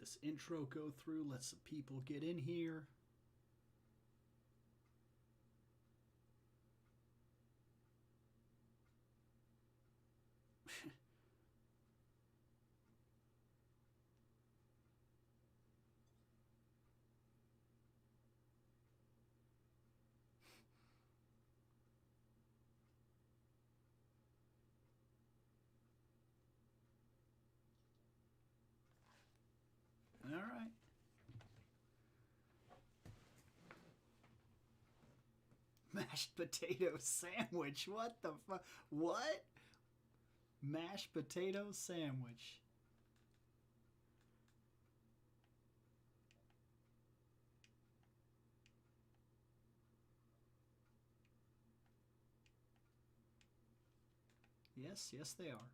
this intro go through, let some people get in here. All right. Mashed potato sandwich. What the fuck? What? Mashed potato sandwich. Yes, yes, they are.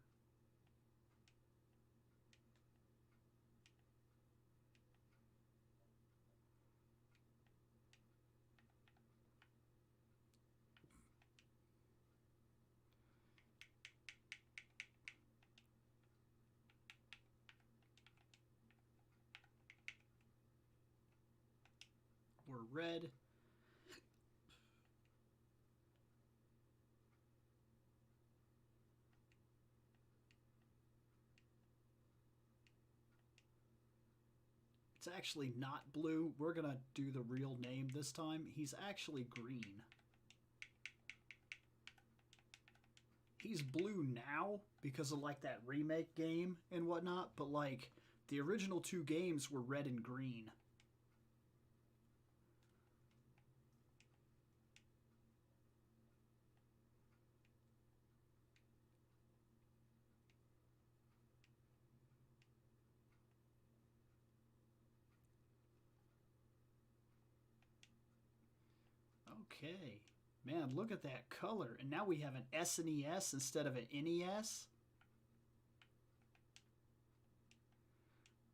We're red. It's actually not blue. We're going to do the real name this time. He's actually green. He's blue now because of like that remake game and whatnot, but like the original two games were red and green. Okay. Man, look at that color. And now we have an SNES instead of an NES.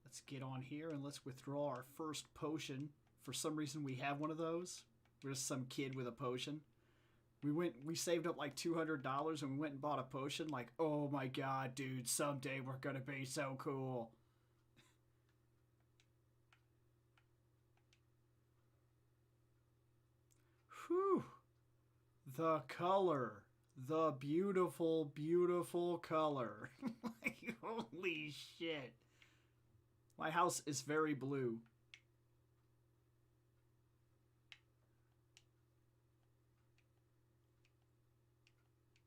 Let's get on here and let's withdraw our first potion. For some reason we have one of those. We're just some kid with a potion. We saved up like $200 and we went and bought a potion. Like, oh my god, dude, someday we're gonna be so cool. Whew. The color. The beautiful, beautiful color. Like, holy shit. My house is very blue.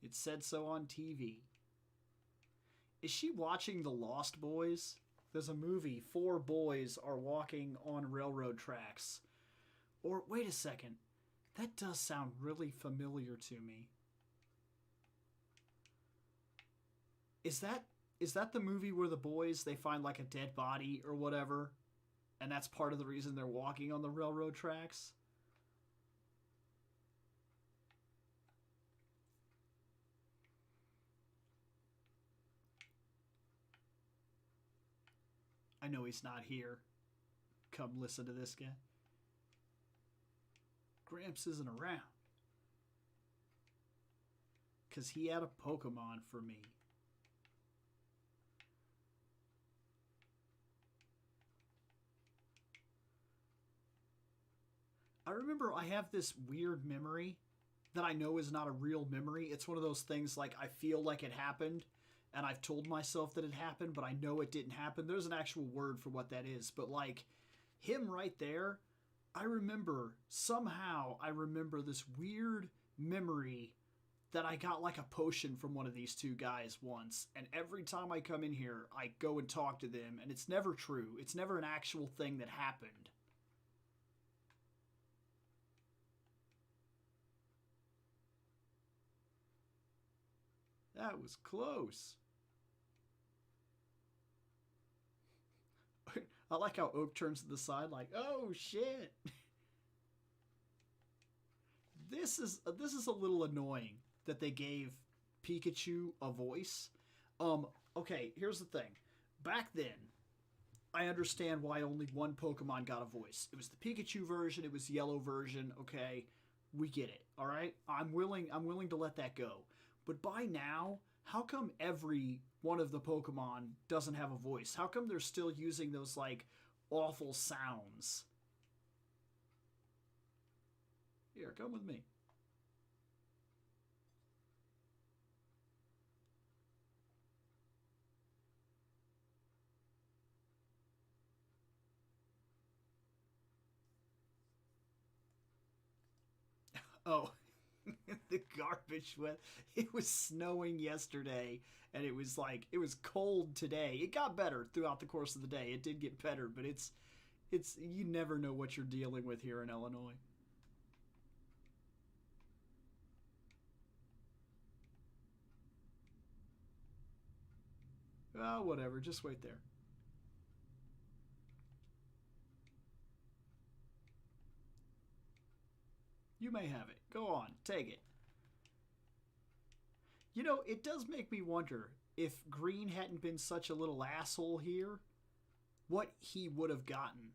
It said so on TV. Is she watching The Lost Boys? There's a movie. 4 boys are walking on railroad tracks. Or, wait a second. That does sound really familiar to me. Is that the movie where the boys, they find like a dead body or whatever, and that's part of the reason they're walking on the railroad tracks? I know he's not here. Come listen to this guy. Gramps isn't around. Because he had a Pokemon for me. I remember I have this weird memory that I know is not a real memory. It's one of those things like I feel like it happened and I've told myself that it happened, but I know it didn't happen. There's an actual word for what that is. But like him right there, I remember this weird memory that I got like a potion from one of these two guys once. And every time I come in here, I go and talk to them, and it's never true. It's never an actual thing that happened. That was close. I like how Oak turns to the side like, oh shit. This is a little annoying that they gave Pikachu a voice. Okay, here's the thing. Back then, I understand why only one Pokemon got a voice. It was the Pikachu version, it was the yellow version, okay? We get it, all right? I'm willing to let that go. But by now, how come every one of the Pokemon doesn't have a voice? How come they're still using those, like, awful sounds? Here, come with me. Oh, the garbage went. It was snowing yesterday, and it was cold today. It got better throughout the course of the day. It did get better, but it's you never know what you're dealing with here in Illinois. Oh, whatever. Just wait there. You may have it. Go on, take it. You know, it does make me wonder if Green hadn't been such a little asshole here, what he would have gotten.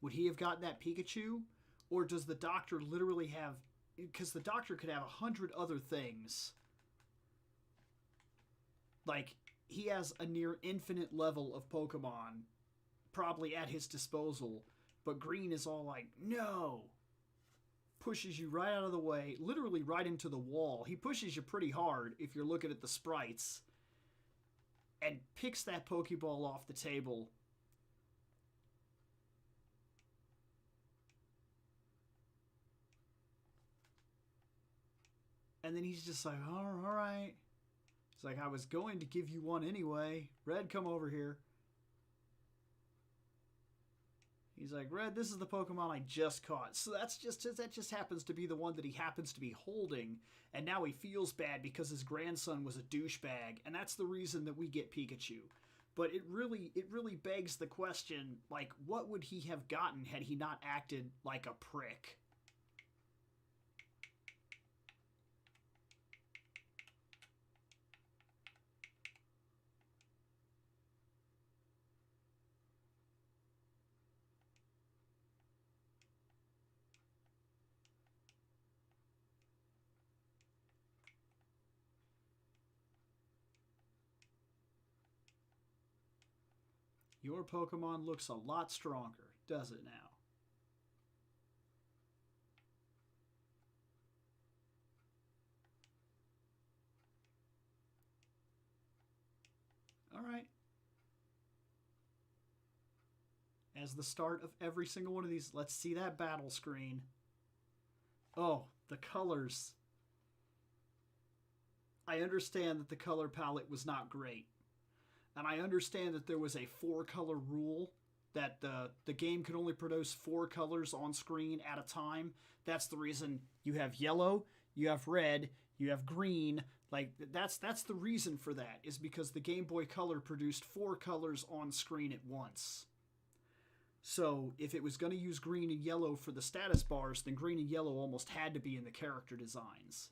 Would he have gotten that Pikachu? Or does the doctor literally have. Because the doctor could have 100 other things. Like, he has a near infinite level of Pokemon probably at his disposal, but Green is all like, no! Pushes you right out of the way, literally right into the wall. He pushes you pretty hard if you're looking at the sprites, and picks that Pokeball off the table. And then he's just like, all right. It's like, I was going to give you one anyway. Red, come over here. He's like, Red, this is the Pokemon I just caught. So that just happens to be the one that he happens to be holding, and now he feels bad because his grandson was a douchebag, and that's the reason that we get Pikachu. But it really begs the question, like, what would he have gotten had he not acted like a prick? Your Pokemon looks a lot stronger, does it now? All right. As the start of every single one of these, let's see that battle screen. Oh, the colors. I understand that the color palette was not great. And I understand that there was a 4-color rule, that the game could only produce 4 colors on screen at a time. That's the reason you have yellow, you have red, you have green. Like, that's the reason for that, is because the Game Boy Color produced 4 colors on screen at once. So if it was going to use green and yellow for the status bars, then green and yellow almost had to be in the character designs.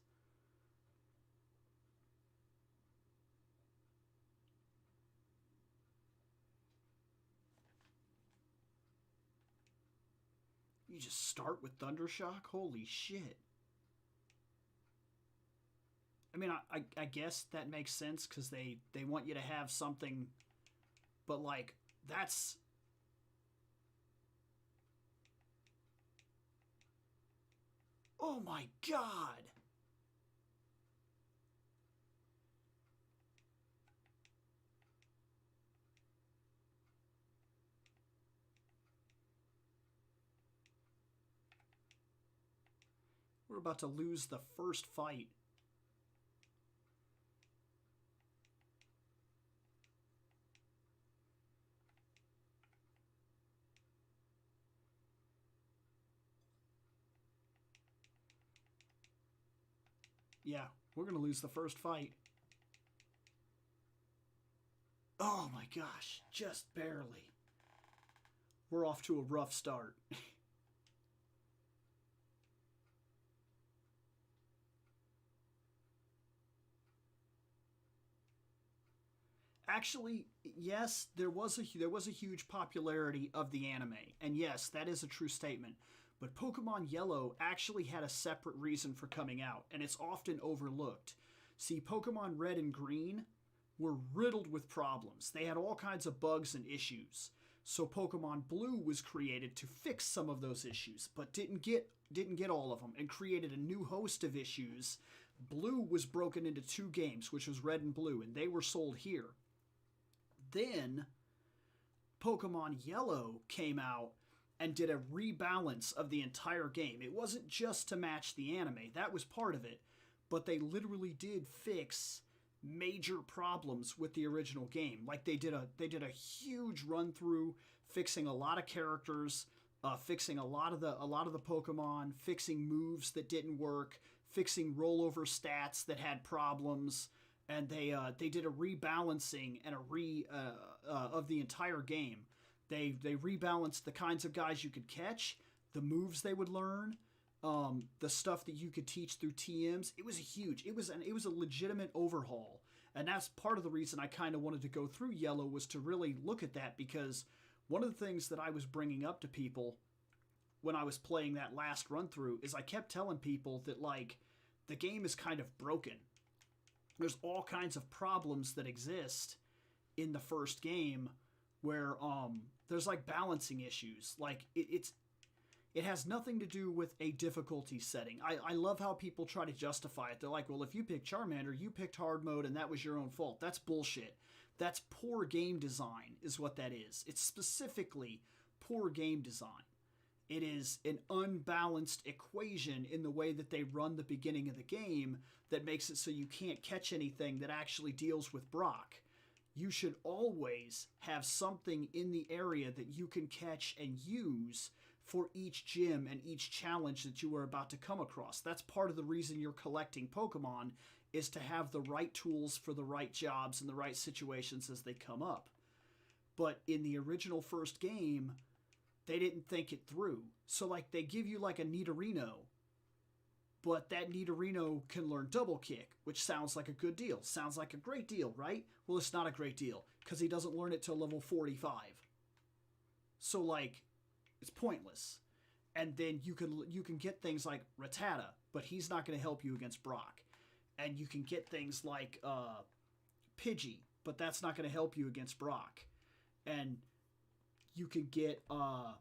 You just start with Thundershock? Holy shit. I mean, I guess that makes sense because they want you to have something, but, like, that's. Oh my god! We're about to lose the first fight. Yeah, we're going to lose the first fight. Oh my gosh, just barely. We're off to a rough start. Actually, yes, there was a huge popularity of the anime, and yes, that is a true statement. But Pokemon Yellow actually had a separate reason for coming out, and it's often overlooked. See, Pokemon Red and Green were riddled with problems. They had all kinds of bugs and issues. So Pokemon Blue was created to fix some of those issues, but didn't get all of them, and created a new host of issues. Blue was broken into two games, which was Red and Blue, and they were sold here. Then Pokemon Yellow came out and did a rebalance of the entire game. It wasn't just to match the anime, that was part of it, but they literally did fix major problems with the original game. Like they did a huge run through, fixing a lot of characters, fixing a lot of the Pokemon, fixing moves that didn't work, fixing rollover stats that had problems, and they did a rebalancing and of the entire game. They rebalanced the kinds of guys you could catch, the moves they would learn, the stuff that you could teach through TMs. It was huge. It was a legitimate overhaul, and that's part of the reason I kind of wanted to go through Yellow, was to really look at that, because one of the things that I was bringing up to people when I was playing that last run through is I kept telling people that, like, the game is kind of broken. There's all kinds of problems that exist in the first game where there's like balancing issues. Like it has nothing to do with a difficulty setting. I love how people try to justify it. They're like, well, if you picked Charmander, you picked hard mode and that was your own fault. That's bullshit. That's poor game design is what that is. It's specifically poor game design. It is an unbalanced equation in the way that they run the beginning of the game that makes it so you can't catch anything that actually deals with Brock. You should always have something in the area that you can catch and use for each gym and each challenge that you are about to come across. That's part of the reason you're collecting Pokemon, is to have the right tools for the right jobs and the right situations as they come up. But in the original first game, they didn't think it through. So like they give you like a Nidorino, but that Nidorino can learn Double Kick, which sounds like a good deal. Sounds like a great deal, right? Well, it's not a great deal, because he doesn't learn it till level 45. So like, it's pointless. And then you can get things like Rattata, but he's not going to help you against Brock. And you can get things like Pidgey, but that's not going to help you against Brock. And you can get a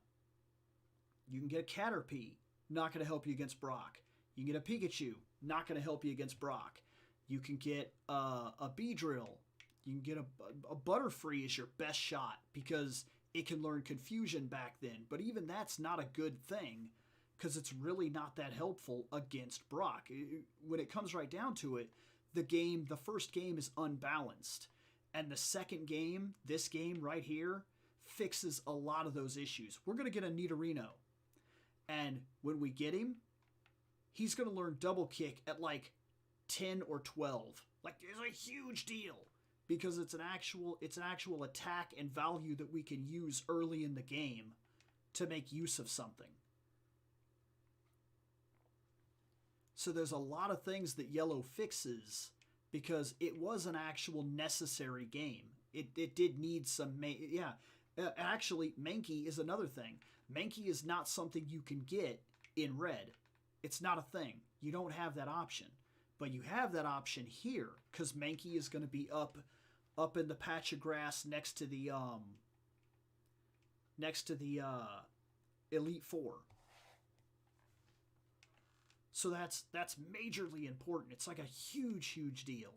Caterpie, not going to help you against Brock. You can get a Pikachu, not going to help you against Brock. You can get a Beedrill. You can get a Butterfree is your best shot, because it can learn Confusion back then. But even that's not a good thing, because it's really not that helpful against Brock. When it comes right down to it, the first game is unbalanced. And the second game, this game right here, fixes a lot of those issues. We're going to get a Nidorino. And when we get him, he's going to learn Double Kick at like 10 or 12. Like, it's a huge deal, because it's an actual attack and value that we can use early in the game to make use of something. So there's a lot of things that Yellow fixes, because it was an actual necessary game. It did need some... Actually, Mankey is another thing. Mankey is not something you can get in Red. It's not a thing. You don't have that option. But you have that option here, because Mankey is going to be up in the patch of grass next to the Elite Four. So that's majorly important. It's like a huge deal.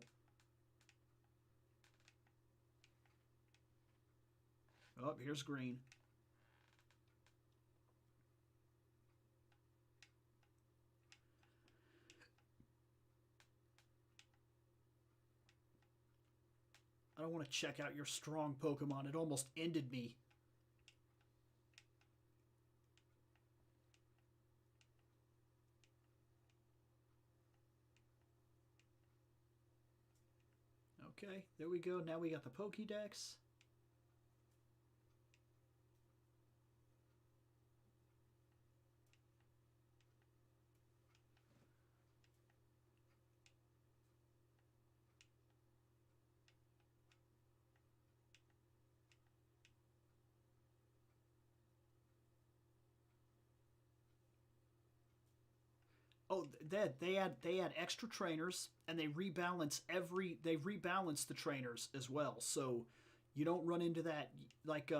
Oh, here's green. I don't want to check out your strong Pokemon. It almost ended me. Okay, there we go. Now we got the Pokédex. Oh, they had extra trainers, and they rebalance the trainers as well. So you don't run into that, like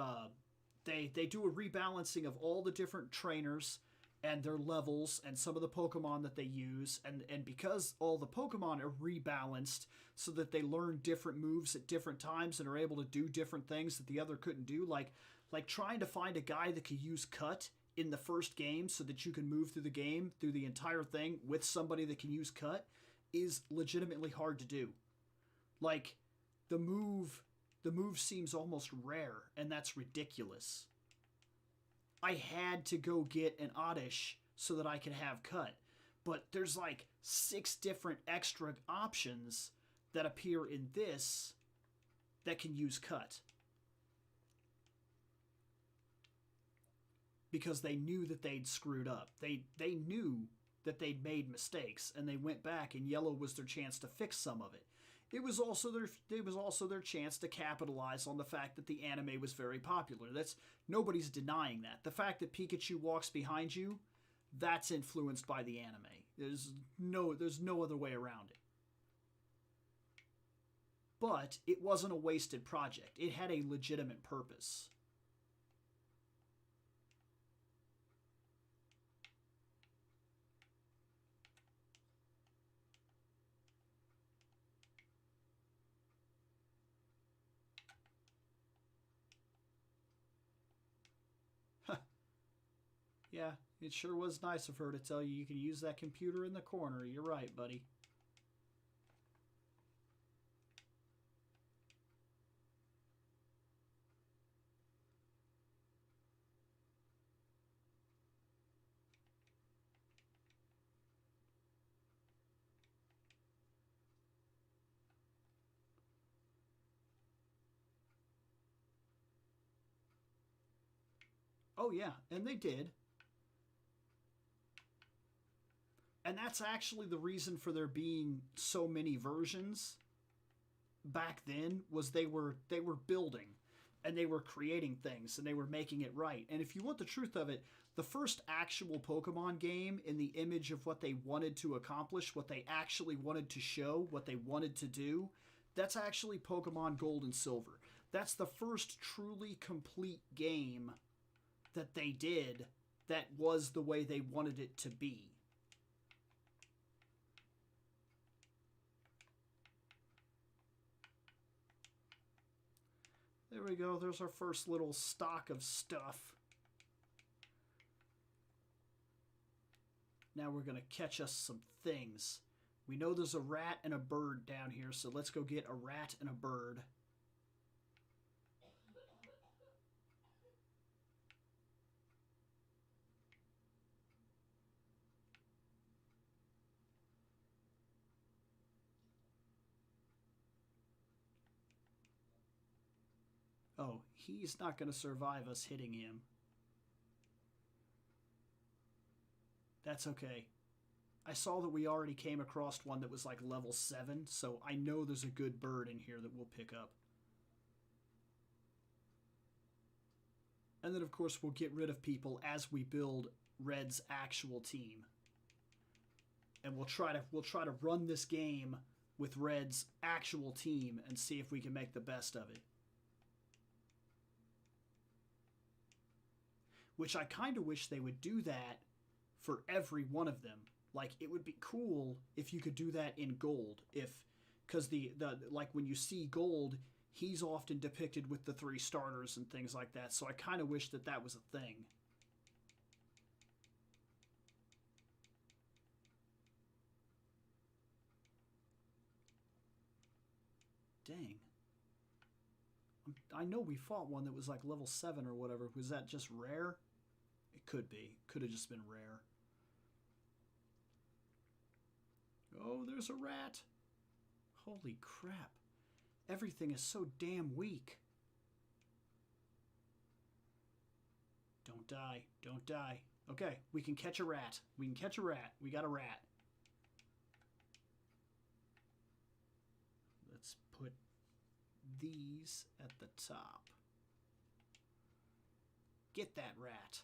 they do a rebalancing of all the different trainers and their levels and some of the Pokemon that they use, and because all the Pokemon are rebalanced so that they learn different moves at different times and are able to do different things that the other couldn't do, like trying to find a guy that could use Cut in the first game so that you can move through the game through the entire thing with somebody that can use Cut is legitimately hard to do. Like the move seems almost rare, and that's ridiculous. I had to go get an Oddish so that I could have Cut, but there's like 6 different extra options that appear in this that can use Cut. Because they knew that they'd screwed up. They knew that they'd made mistakes, and they went back, and Yellow was their chance to fix some of it. It was also their chance to capitalize on the fact that the anime was very popular. Nobody's denying that. The fact that Pikachu walks behind you, that's influenced by the anime. There's no other way around it. But it wasn't a wasted project. It had a legitimate purpose. Yeah, it sure was nice of her to tell you can use that computer in the corner. You're right, buddy. Oh yeah, and they did. And that's actually the reason for there being so many versions back then, was they were building and they were creating things and they were making it right. And if you want the truth of it, the first actual Pokemon game in the image of what they wanted to accomplish, what they actually wanted to show, what they wanted to do, that's actually Pokemon Gold and Silver. That's the first truly complete game that they did that was the way they wanted it to be. There we go. There's our first little stock of stuff. Now we're going to catch us some things. We know there's a rat and a bird down here, so let's go get a rat and a bird. Oh, he's not going to survive us hitting him. That's okay. I saw that we already came across one that was like level 7, so I know there's a good bird in here that we'll pick up. And then, of course, we'll get rid of people as we build Red's actual team. And we'll try to run this game with Red's actual team and see if we can make the best of it. Which I kind of wish they would do that for every one of them. Like, it would be cool if you could do that in Gold. Because like when you see Gold, he's often depicted with the 3 starters and things like that. So I kind of wish that was a thing. Dang. I know we fought one that was like level 7 or whatever. Was that just rare? It could be. Could have just been rare. Oh, there's a rat. Holy crap. Everything is so damn weak. Don't die. Don't die. Okay, we can catch a rat. We can catch a rat. We got a rat. Let's put these at the top. Get that rat.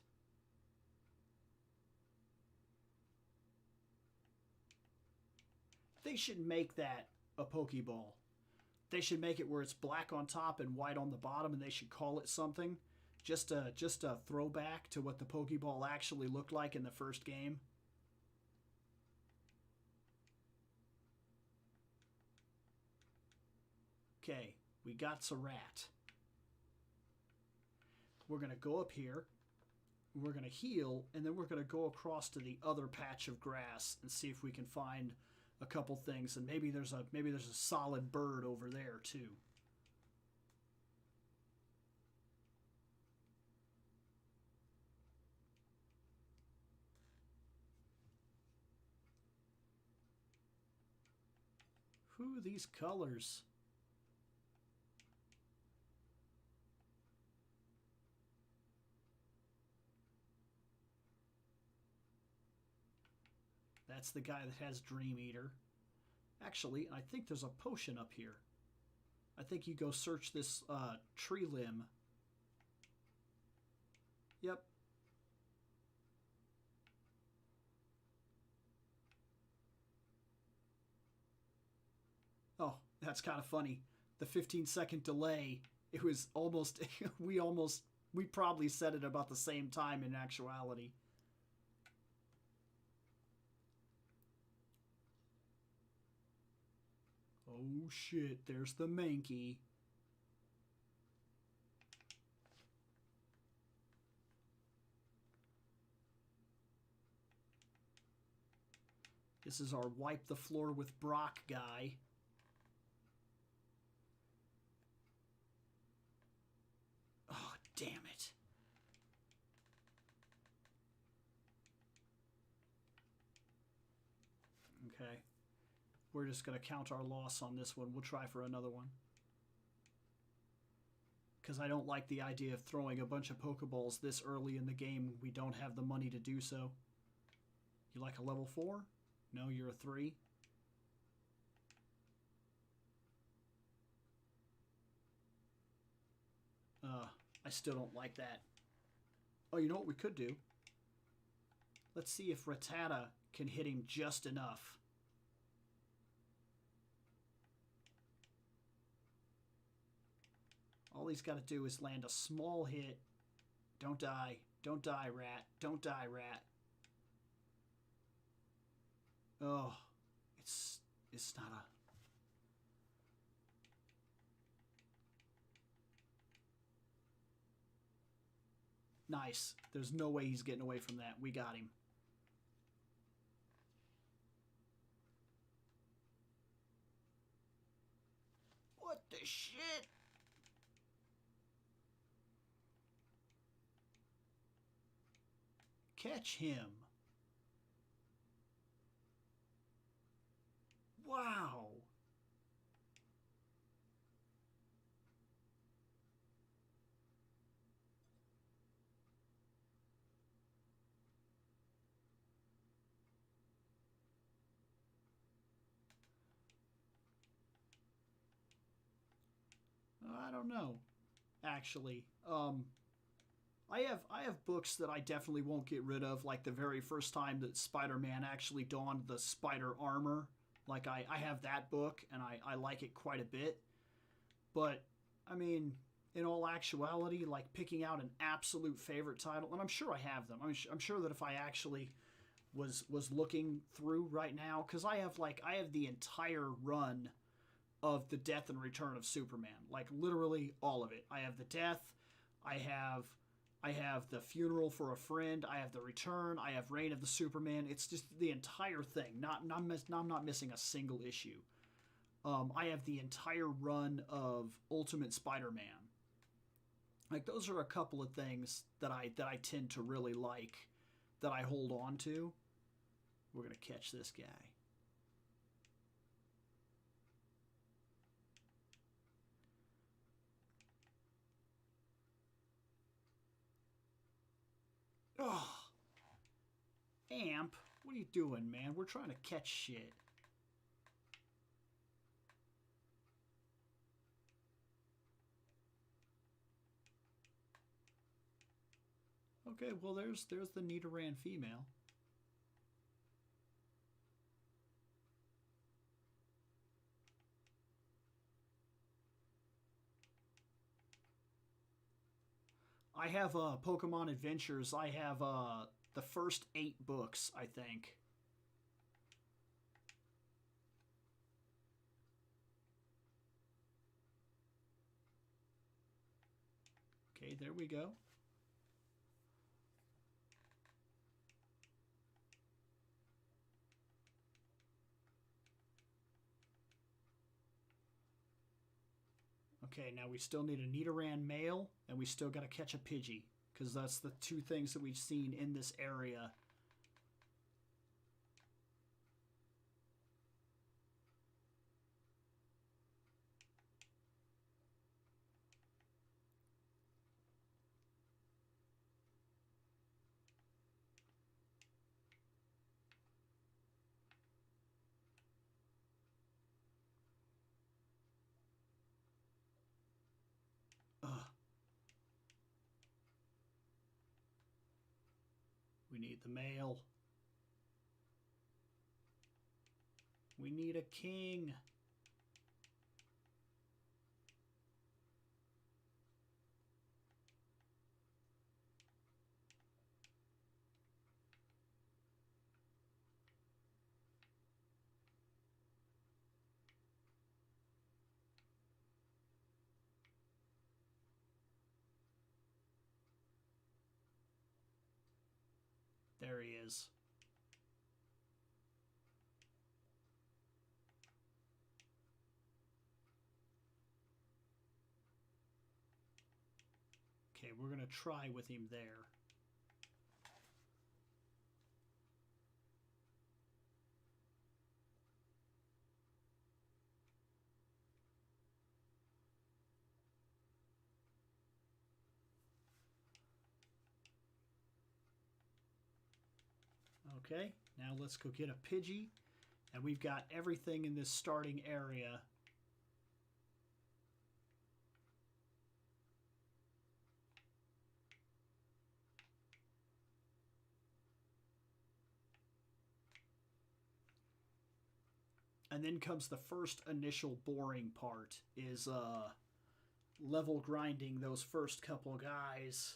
They should make that a Pokeball. They should make it where it's black on top and white on the bottom, and they should call it something. Just a throwback to what the Pokeball actually looked like in the first game. Okay, we got a rat. We're going to go up here. We're going to heal, and then we're going to go across to the other patch of grass and see if we can find a couple things. And maybe there's a solid bird over there too. Who are these colors? That's the guy that has Dream Eater. Actually, I think there's a potion up here. I think you go search this tree limb. Yep. Oh, that's kind of funny. The 15-second delay, it was almost, we probably said it about the same time in actuality. Oh shit, there's the Mankey. This is our wipe the floor with Brock guy. Oh, damn it. Okay. We're just going to count our loss on this one. We'll try for another one. Because I don't like the idea of throwing a bunch of Pokeballs this early in the game when we don't have the money to do so. You like a level 4? No, you're a 3? I still don't like that. Oh, you know what we could do? Let's see if Rattata can hit him just enough. All he's got to do is land a small hit. Don't die. Don't die, rat. Don't die, rat. Oh, it's not a... Nice. There's no way he's getting away from that. We got him. What the shit? Catch him. Wow. I don't know, actually. I have books that I definitely won't get rid of, like the very first time that Spider-Man actually donned the spider armor. Like, I have that book, and I like it quite a bit. But, I mean, in all actuality, like, picking out an absolute favorite title, and I'm sure I have them. I'm sure that if I actually was looking through right now, because I have the entire run of the Death and Return of Superman. Like, literally all of it. I have the Death, I have the Funeral for a Friend, I have the Return, I have Reign of the Superman. It's just the entire thing. I'm not missing a single issue. I have the entire run of Ultimate Spider-Man. Like, those are a couple of things that I tend to really like, that I hold on to. We're going to catch this guy. Oh, Amp, what are you doing, man? We're trying to catch shit. Okay, well, there's the Nidoran female. I have Pokemon Adventures. I have the first 8 books, I think. Okay, there we go. Okay, now we still need a Nidoran male, and we still got to catch a Pidgey, because that's the 2 things that we've seen in this area. Ugh. We need the male. We need a king. There he is. Okay, we're going to try with him there. Okay, now let's go get a Pidgey. And we've got everything in this starting area. And then comes the first initial boring part, is level grinding those first couple guys.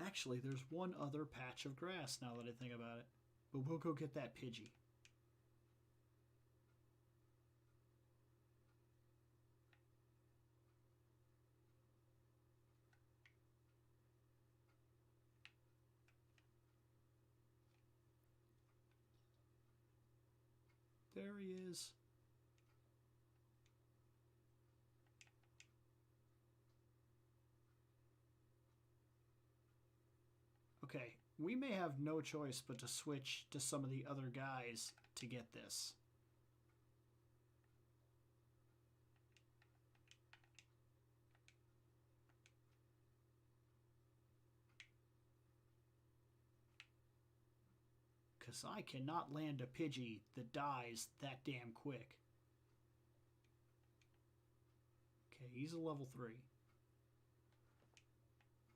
Actually, there's one other patch of grass now that I think about it. But we'll go get that Pidgey. There he is. Okay, we may have no choice but to switch to some of the other guys to get this. Because I cannot land a Pidgey that dies that damn quick. Okay, he's a level 3.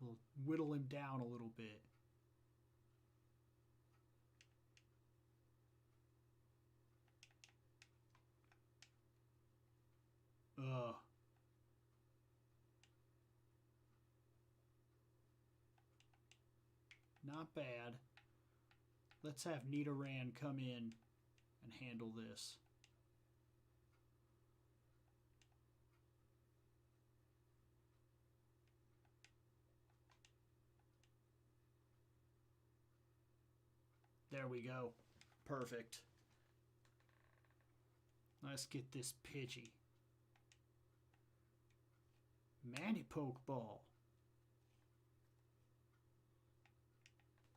We'll whittle him down a little bit. Ugh. Not bad. Let's have Nidoran come in and handle this. There we go. Perfect. Let's get this Pidgey. Manipoke Ball.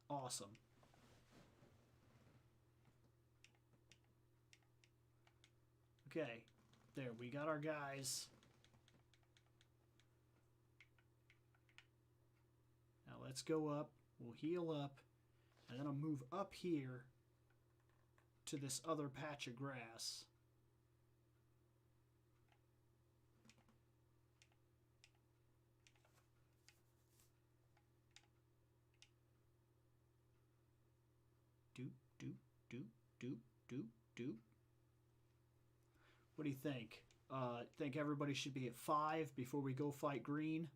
Awesome. Okay, there, we got our guys. Now let's go up, we'll heal up, and then I'll move up here to this other patch of grass. Doop, doop, doop, doop, doop, Doop. What do you think? Think everybody should be at 5 before we go fight green?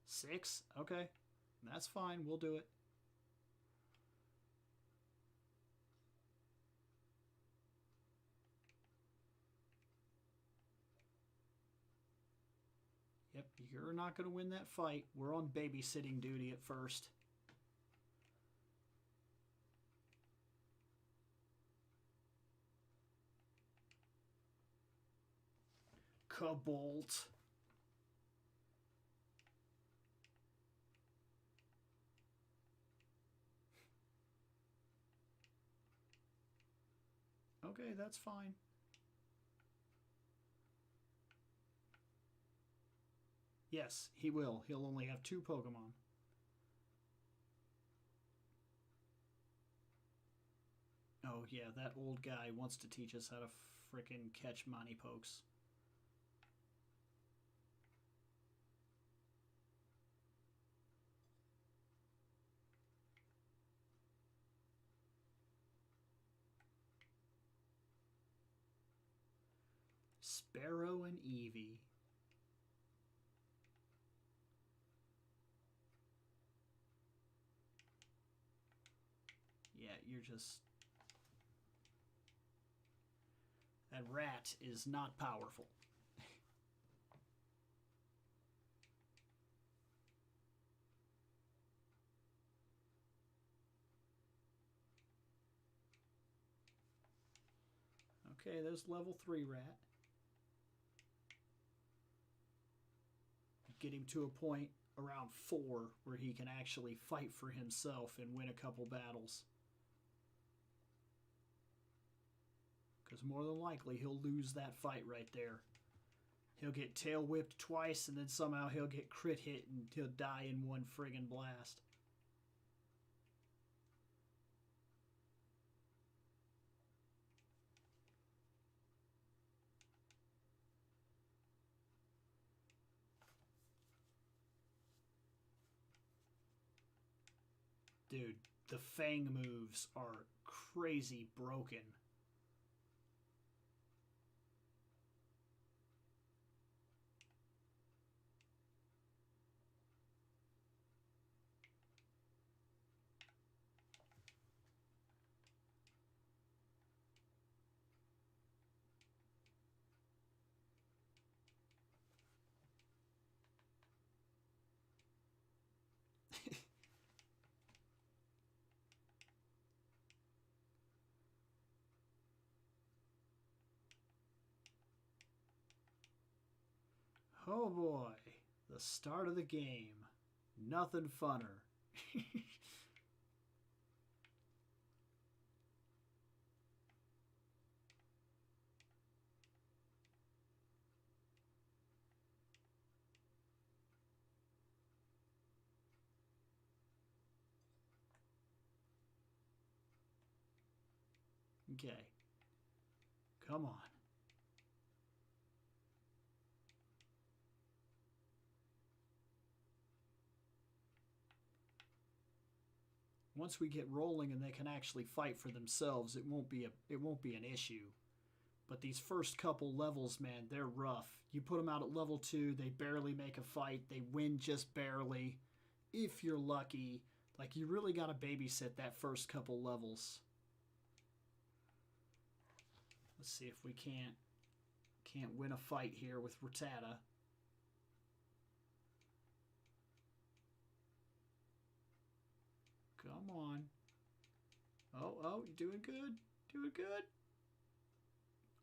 Six? Okay. That's fine. We'll do it. Yep, you're not going to win that fight. We're on babysitting duty at first. Cobalt. Okay, that's fine. Yes, he will. He'll only have 2 Pokemon. Oh, yeah, that old guy wants to teach us how to frickin' catch Monty Pokes. Sparrow and Eevee. Yeah, you're just... That rat is not powerful. Okay, there's level 3 rat. Get him to a point around 4 where he can actually fight for himself and win a couple battles. Because more than likely he'll lose that fight right there. He'll get tail whipped twice and then somehow he'll get crit hit and he'll die in one friggin' blast. Dude, the Fang moves are crazy broken. Oh boy, the start of the game. Nothing funner. Okay. Come on. Once we get rolling and they can actually fight for themselves, it won't be an issue. But these first couple levels, man, they're rough. You put them out at level 2, they barely make a fight. They win just barely. If you're lucky. Like, you really got to babysit that first couple levels. Let's see if we can't win a fight here with Rattata. Come on. Oh, you're doing good. Doing good.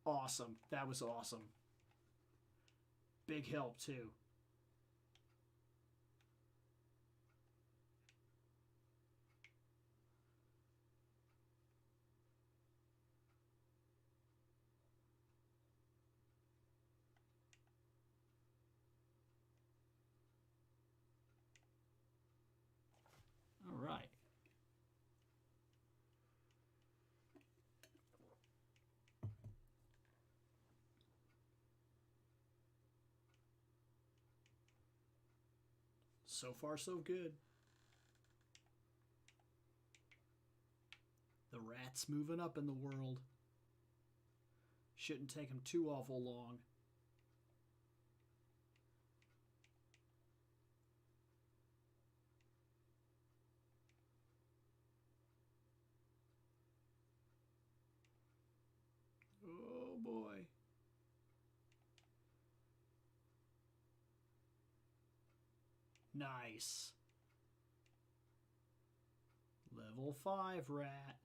Awesome. That was awesome. Big help, too. All right. So far, so good. The rat's moving up in the world. Shouldn't take him too awful long. Oh boy. Nice. Level 5 rat.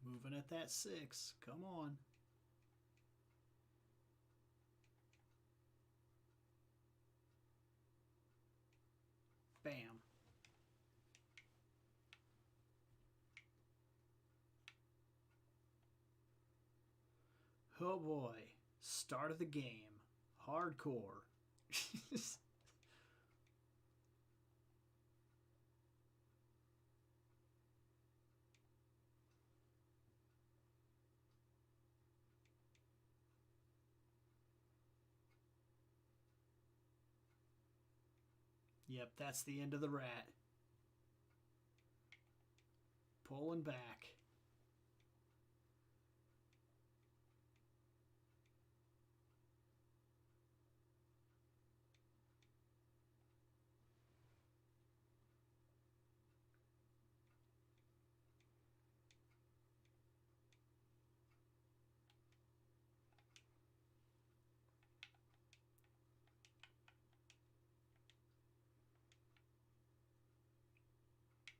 Moving at that 6. Come on. Bam. Oh boy. Start of the game. Hardcore. Yep, that's the end of the rat. Pulling back.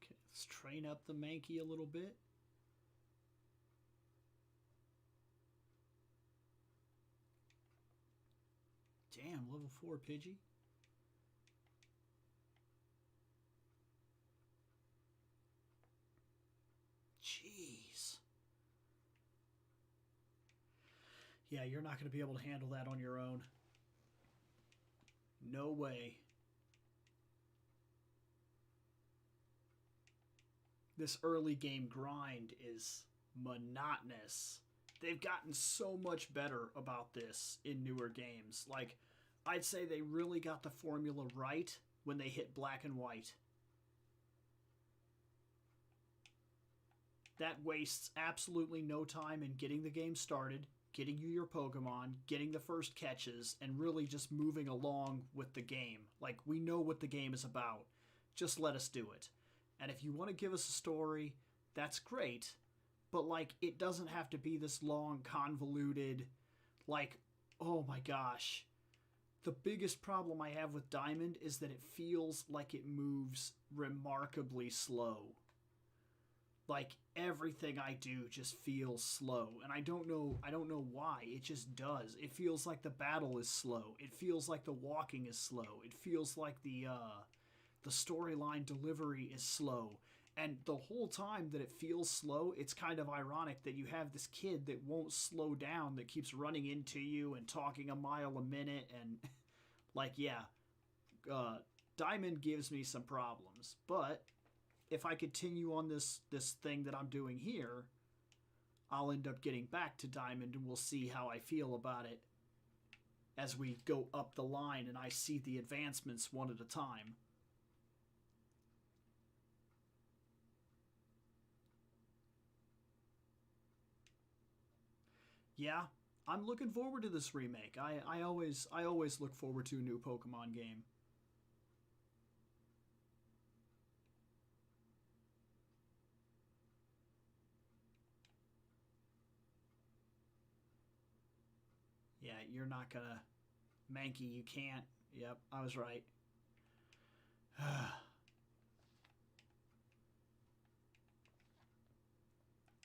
Okay, let's train up the Mankey a little bit. Damn, level 4 Pidgey. Jeez. Yeah, you're not going to be able to handle that on your own. No way. This early game grind is monotonous. They've gotten so much better about this in newer games. Like, I'd say they really got the formula right when they hit Black and White. That wastes absolutely no time in getting the game started, getting you your Pokemon, getting the first catches, and really just moving along with the game. Like, we know what the game is about. Just let us do it. And if you want to give us a story, that's great. But, like, it doesn't have to be this long, convoluted, like, oh my gosh. The biggest problem I have with Diamond is that it feels like it moves remarkably slow. Like, everything I do just feels slow, and I don't know why. It just does. It feels like the battle is slow. It feels like the walking is slow. It feels like the storyline delivery is slow. And the whole time that it feels slow, it's kind of ironic that you have this kid that won't slow down, that keeps running into you and talking a mile a minute, and like, yeah, Diamond gives me some problems. But if I continue on this thing that I'm doing here, I'll end up getting back to Diamond, and we'll see how I feel about it as we go up the line and I see the advancements one at a time. Yeah, I'm looking forward to this remake. I always look forward to a new Pokemon game. Yeah, you're not gonna Mankey, you can't. Yep, I was right.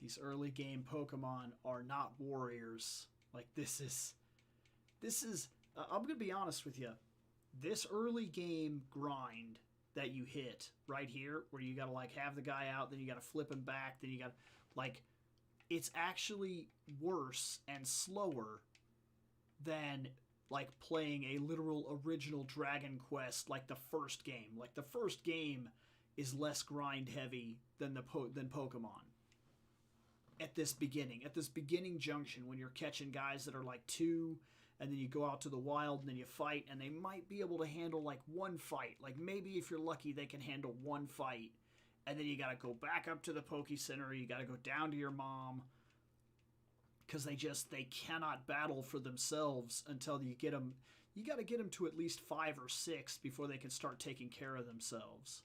These early game Pokemon are not warriors. Like, this is I'm going to be honest with you. This early game grind that you hit right here, where you got to, like, have the guy out, then you got to flip him back, then you got to, like, it's actually worse and slower than like playing a literal original Dragon Quest like the first game. Like the first game is less grind heavy than than Pokemon. At this beginning junction when you're catching guys that are like 2, and then you go out to the wild and then you fight, and they might be able to handle like one fight. Like maybe if you're lucky they can handle one fight, and then you got to go back up to the Poke Center, you got to go down to your mom, because they cannot battle for themselves until you get them. You got to get them to at least 5 or 6 before they can start taking care of themselves.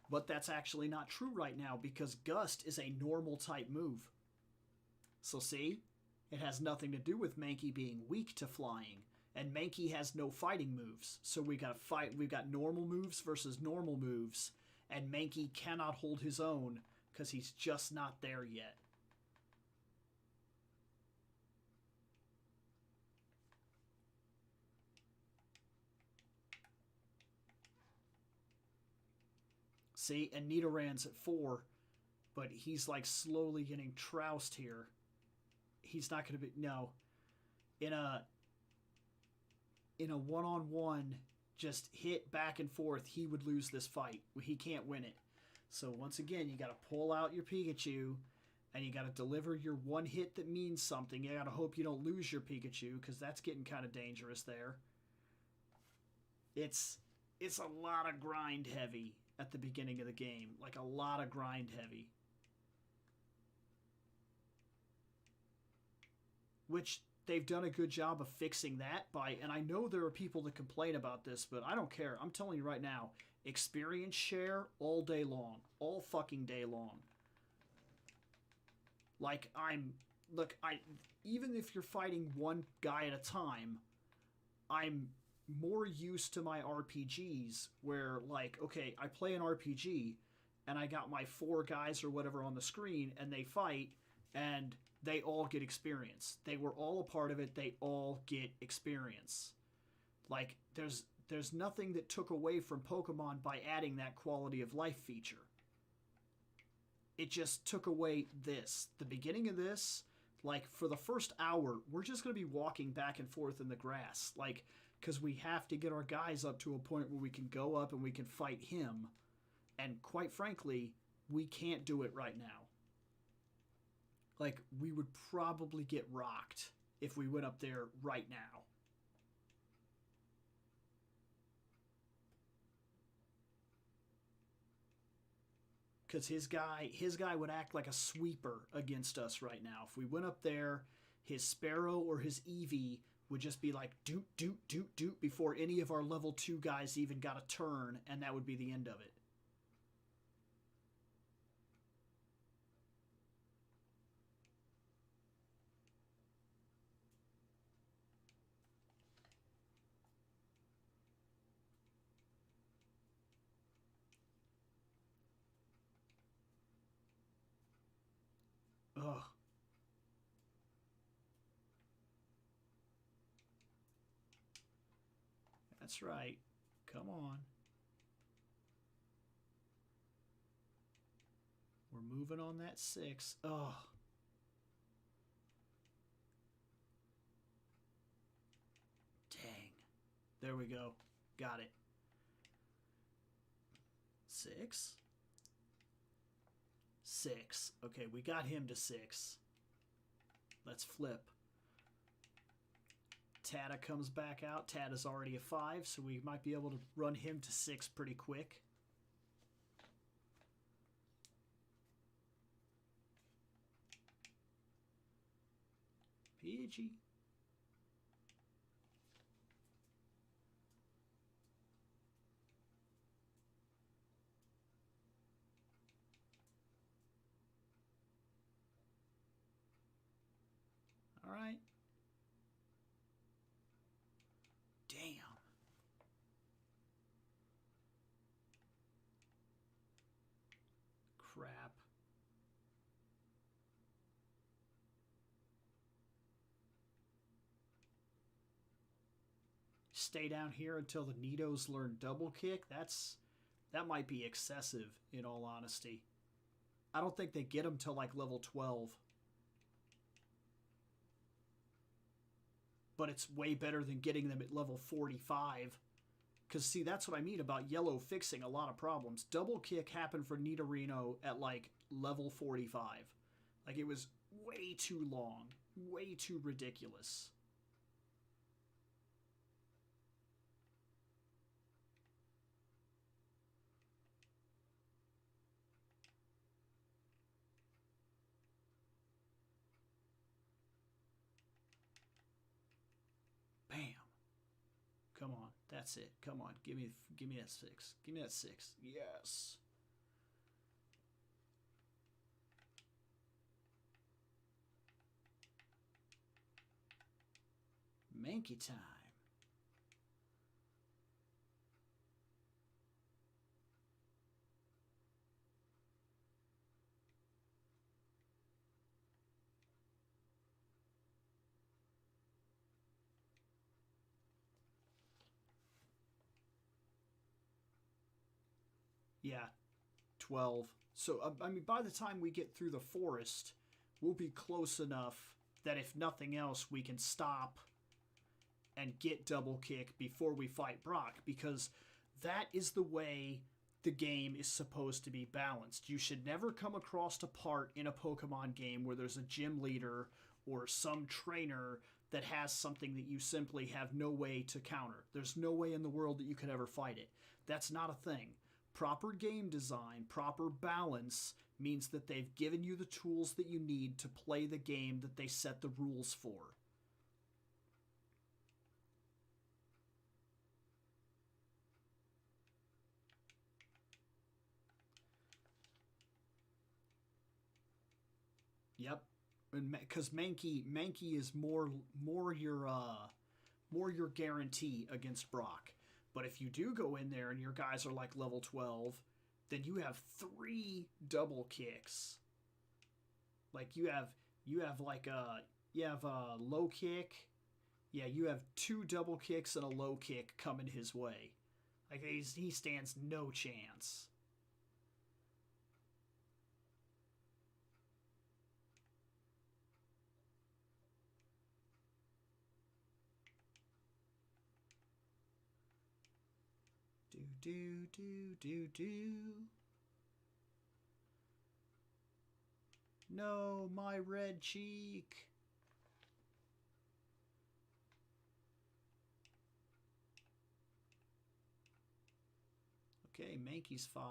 But that's actually not true right now, because Gust is a normal type move. So see, it has nothing to do with Mankey being weak to flying, and Mankey has no fighting moves. So we've got normal moves versus normal moves, and Mankey cannot hold his own because he's just not there yet. See, and Nidoran's at 4, but he's like slowly getting trounced here. He's not going to be, no. In a one-on-one, just hit back and forth, he would lose this fight. He can't win it. So once again, you got to pull out your Pikachu, and you got to deliver your one hit that means something. You got to hope you don't lose your Pikachu, because that's getting kind of dangerous there. It's a lot of grind heavy at the beginning of the game. Like a lot of grind heavy. Which they've done a good job of fixing that by, and I know there are people that complain about this, but I don't care. I'm telling you right now, experience share all day long. All fucking day long. Like, even if you're fighting one guy at a time, I'm more used to my RPGs where, like, okay, I play an RPG and I got my 4 guys or whatever on the screen, and they fight, and they all get experience. They were all a part of it. They all get experience. Like, there's nothing that took away from Pokemon by adding that quality of life feature. It just took away this. The beginning of this, like, for the first hour, we're just going to be walking back and forth in the grass. Like, because we have to get our guys up to a point where we can go up and we can fight him. And quite frankly, we can't do it right now. Like, we would probably get rocked if we went up there right now. Because his guy would act like a sweeper against us right now. If we went up there, his Sparrow or his Eevee would just be like doot, doot, doot, doot before any of our level 2 guys even got a turn, and that would be the end of it. Ugh. That's right. Come on. We're moving on that 6. Ugh. Dang. There we go. Got it. 6? 6. Okay, we got him to 6. Let's flip. Tata comes back out. Tata's already a 5, so we might be able to run him to 6 pretty quick. Pidgey. All right. Damn. Crap. Stay down here until the Nidos learn double kick. That's That might be excessive, in all honesty. I don't think they get them till like level 12. But it's way better than getting them at level 45. Because, see, that's what I mean about yellow fixing a lot of problems. Double kick happened for Nidorino at like level 45. Like, it was way too long, way too ridiculous. Bam. Come on, that's it. Come on, give me that 6. Give me that 6. Yes. Mankey time. Yeah, 12. So, I mean, by the time we get through the forest, we'll be close enough that if nothing else, we can stop and get double kick before we fight Brock, because that is the way the game is supposed to be balanced. You should never come across a part in a Pokemon game where there's a gym leader or some trainer that has something that you simply have no way to counter. There's no way in the world that you could ever fight it. That's not a thing. Proper game design, proper balance means that they've given you the tools that you need to play the game that they set the rules for. Yep, and because Mankey is more your guarantee against Brock. But if you do go in there and your guys are like level 12, then you have 3 double kicks. Like you have like a low kick. Yeah, you have 2 double kicks and a low kick coming his way. Like he stands no chance. Do. No, my red cheek. Okay, Mankey's 5.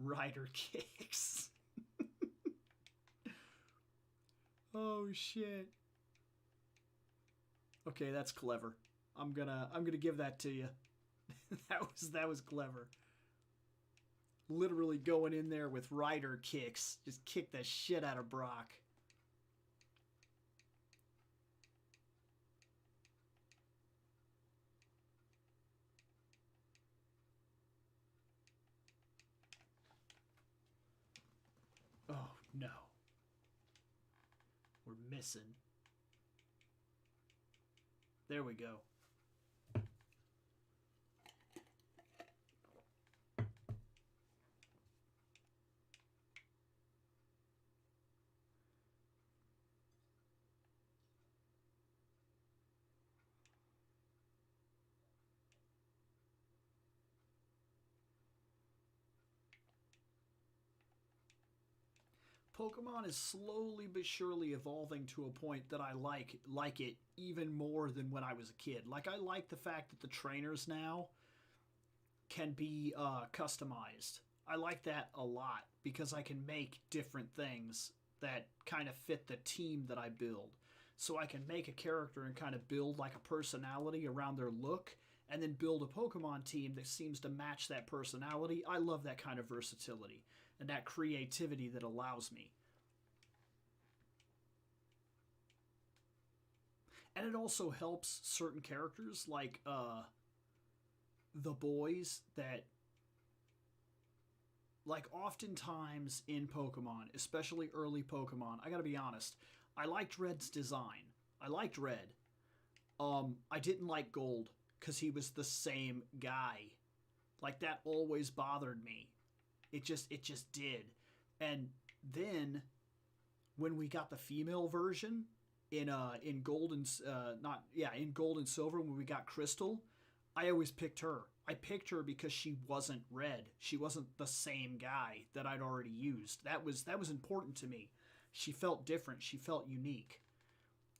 Rider kicks. Oh shit. Okay, that's clever. I'm gonna give that to you. that was clever. Literally going in there with rider kicks, just kick the shit out of Brock. Oh no. We're missing. There we go. Pokemon is slowly but surely evolving to a point that I like it even more than when I was a kid. Like, I like the fact that the trainers now can be customized. I like that a lot because I can make different things that kind of fit the team that I build. So I can make a character and kind of build like a personality around their look and then build a Pokemon team that seems to match that personality. I love that kind of versatility and that creativity that allows me. And it also helps certain characters like the boys that like oftentimes in Pokemon, especially early Pokemon, I gotta be honest, I liked Red's design. I liked Red. I didn't like Gold because he was the same guy. Like that always bothered me. It just did. And then when we got the female version in gold and not yeah in gold and silver when we got Crystal, I always picked her. I picked her because she wasn't Red. She wasn't the same guy that I'd already used. That was important to me. She felt different. She felt unique.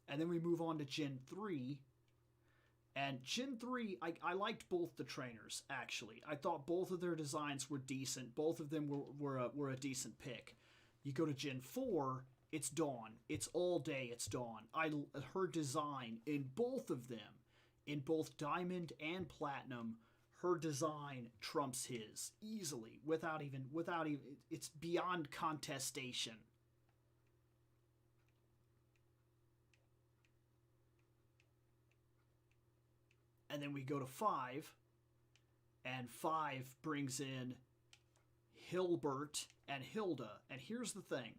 And then we move on to Gen 3. And Gen 3, I liked both the trainers, actually. I thought both of their designs were decent. Both of them were a decent pick. You go to Gen 4, it's Dawn. It's all day, it's Dawn. Her design in both of them, in both Diamond and Platinum, her design trumps his easily, without even, it's beyond contestation. And then we go to 5, and 5 brings in Hilbert and Hilda. And here's the thing.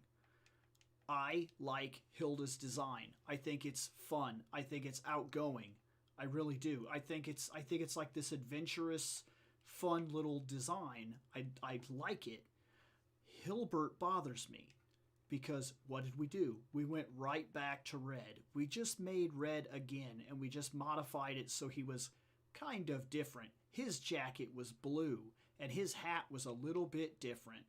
I like Hilda's design. I think it's fun. I think it's outgoing. I really do. I think it's like this adventurous, fun little design. I like it. Hilbert bothers me. Because what did we do? We went right back to Red. We just made Red again, and we just modified it so he was kind of different. His jacket was blue, and his hat was a little bit different.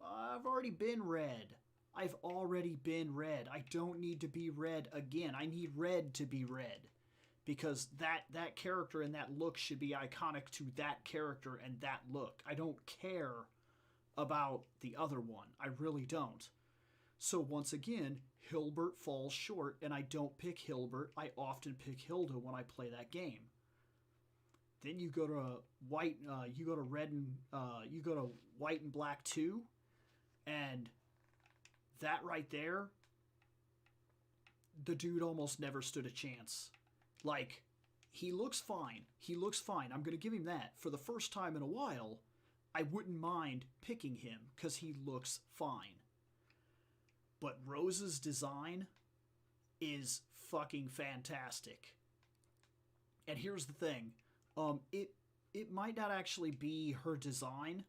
I've already been Red. I've already been Red. I don't need to be Red again. I need Red to be Red. Because that character and that look should be iconic to that character and that look. I don't care about the other one. I really don't. So once again, Hilbert falls short, and I don't pick Hilbert. I often pick Hilda when I play that game. Then you go to white, you go to red and you go to white and black 2, and that right there, the dude almost never stood a chance. Like, he looks fine. He looks fine. I'm gonna give him that. For the first time in a while, I wouldn't mind picking him because he looks fine. But Rosa's design is fucking fantastic. And here's the thing. It might not actually be her design.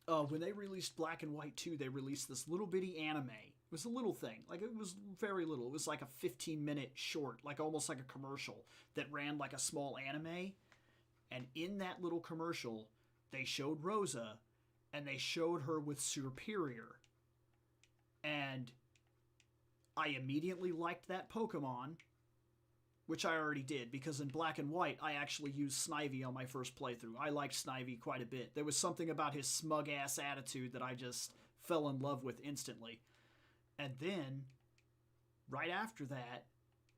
When they released Black and White 2, they released this little bitty anime. It was a little thing. Like, it was very little. It was like a 15-minute short, like almost like a commercial that ran like a small anime. And in that little commercial, they showed Rosa, and they showed her with Superior. And I immediately liked that Pokemon, which I already did, because in Black and White, I actually used Snivy on my first playthrough. I liked Snivy quite a bit. There was something about his smug-ass attitude that I just fell in love with instantly. And then, right after that,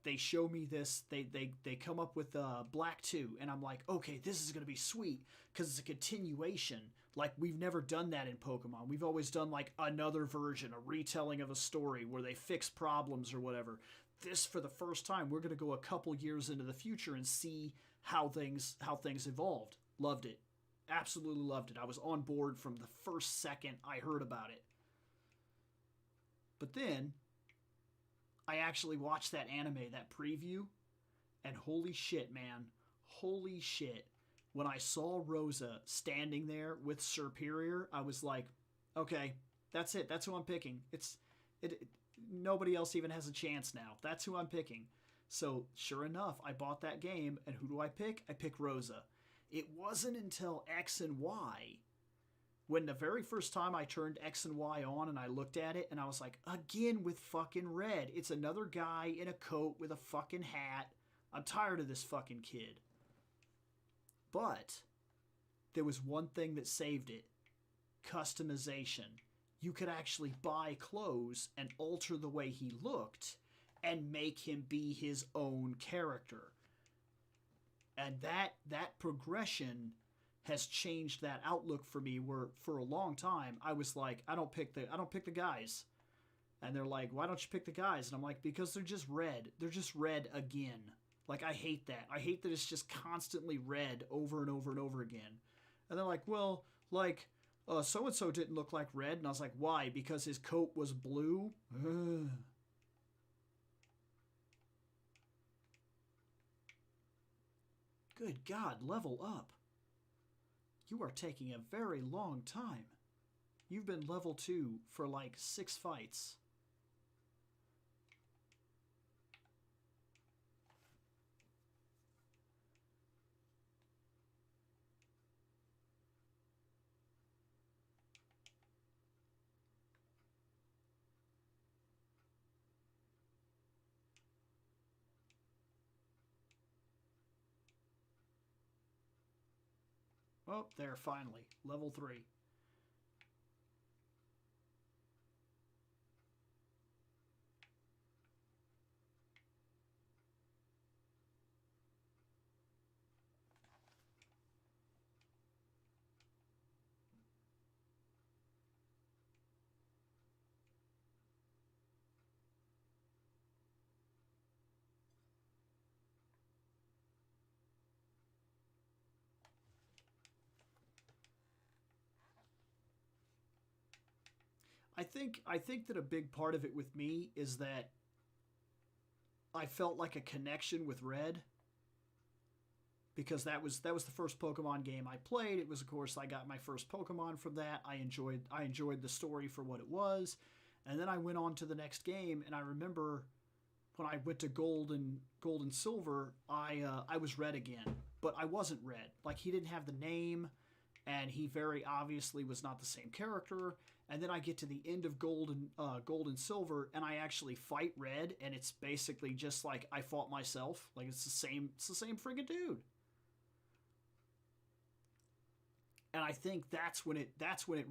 they show me this, they come up with Black 2, and I'm like, okay, this is going to be sweet, because it's a continuation. Like, we've never done that in Pokemon. We've always done, like, another version, a retelling of a story where they fix problems or whatever. This, for the first time, we're going to go a couple years into the future and see how things evolved. Loved it. Absolutely loved it. I was on board from the first second I heard about it. But then, I actually watched that anime, that preview, and holy shit, man. Holy shit. When I saw Rosa standing there with Superior, I was like, okay, that's it. That's who I'm picking. Nobody else even has a chance now. That's who I'm picking. So, sure enough, I bought that game, and who do I pick? I pick Rosa. It wasn't until X and Y, when the very first time I turned X and Y on and I looked at it, and I was like, again with fucking Red. It's another guy in a coat with a fucking hat. I'm tired of this fucking kid. But there was one thing that saved it. Customization. You could actually buy clothes and alter the way he looked and make him be his own character. And that progression has changed that outlook for me, where for a long time I was like, I don't pick the guys. And they're like, why don't you pick the guys? And I'm like, because they're just red. They're just red again. Like, I hate that. I hate that it's just constantly red over and over and over again. And they're like, well, like, so and so didn't look like red. And I was like, why? Because his coat was blue? Ugh. Good God, level up. You are taking a very long time. You've been level 2 for like 6 fights. Oh, there, finally. Level 3. I think that a big part of it with me is that I felt like a connection with Red because that was the first Pokemon game I played. It was, of course, I got my first Pokemon from that. I enjoyed the story for what it was, and then I went on to the next game. And I remember when I went to Gold and Silver, I was Red again, but I wasn't Red. Like, he didn't have the name, and he very obviously was not the same character. And then I get to the end of Gold and Silver, and I actually fight Red, and it's basically just like I fought myself. Like, it's the same friggin' dude. And I think that's when it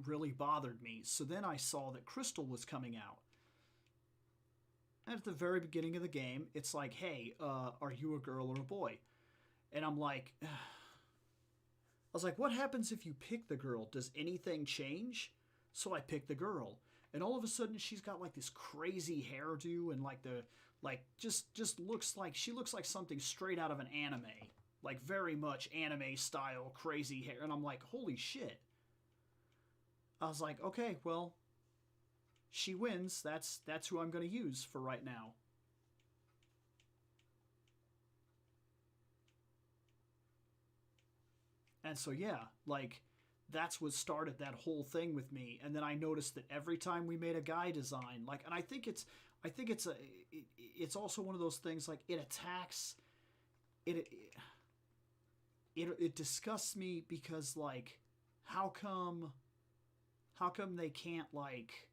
really bothered me. So then I saw that Crystal was coming out. And at the very beginning of the game, it's like, hey, are you a girl or a boy? And I'm like, I was like, what happens if you pick the girl? Does anything change? So I picked the girl. And all of a sudden she's got like this crazy hairdo and like the like just looks like she looks like something straight out of an anime. Like very much anime style crazy hair. And I'm like, holy shit. I was like, okay, well, she wins. That's who I'm going to use for right now. And so yeah, like that's what started that whole thing with me. And then I noticed that every time we made a guy design, like, and I think it's also one of those things like it attacks it it disgusts me because like how come how come they can't like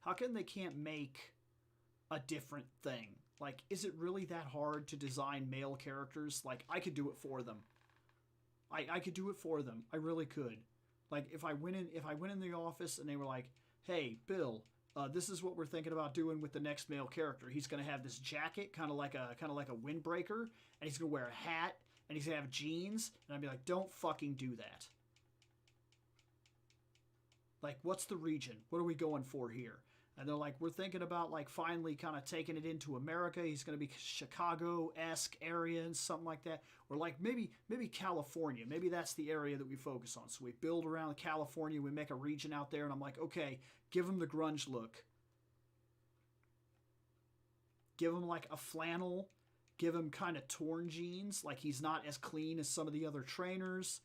how come they can't make a different thing? Like, is it really that hard to design male characters? Like, I could do it for them. I could do it for them. I really could. Like, if I went in the office and they were like, "Hey, Bill, this is what we're thinking about doing with the next male character. He's gonna have this jacket, kind of like a windbreaker, and he's gonna wear a hat, and he's gonna have jeans." And I'd be like, "Don't fucking do that. Like, what's the region? What are we going for here?" And they're like, we're thinking about like finally kind of taking it into America. He's going to be Chicago-esque area and something like that, or like maybe California. Maybe that's the area that we focus on. So we build around California. We make a region out there, and I'm like, okay, give him the grunge look. Give him like a flannel. Give him kind of torn jeans, like he's not as clean as some of the other trainers.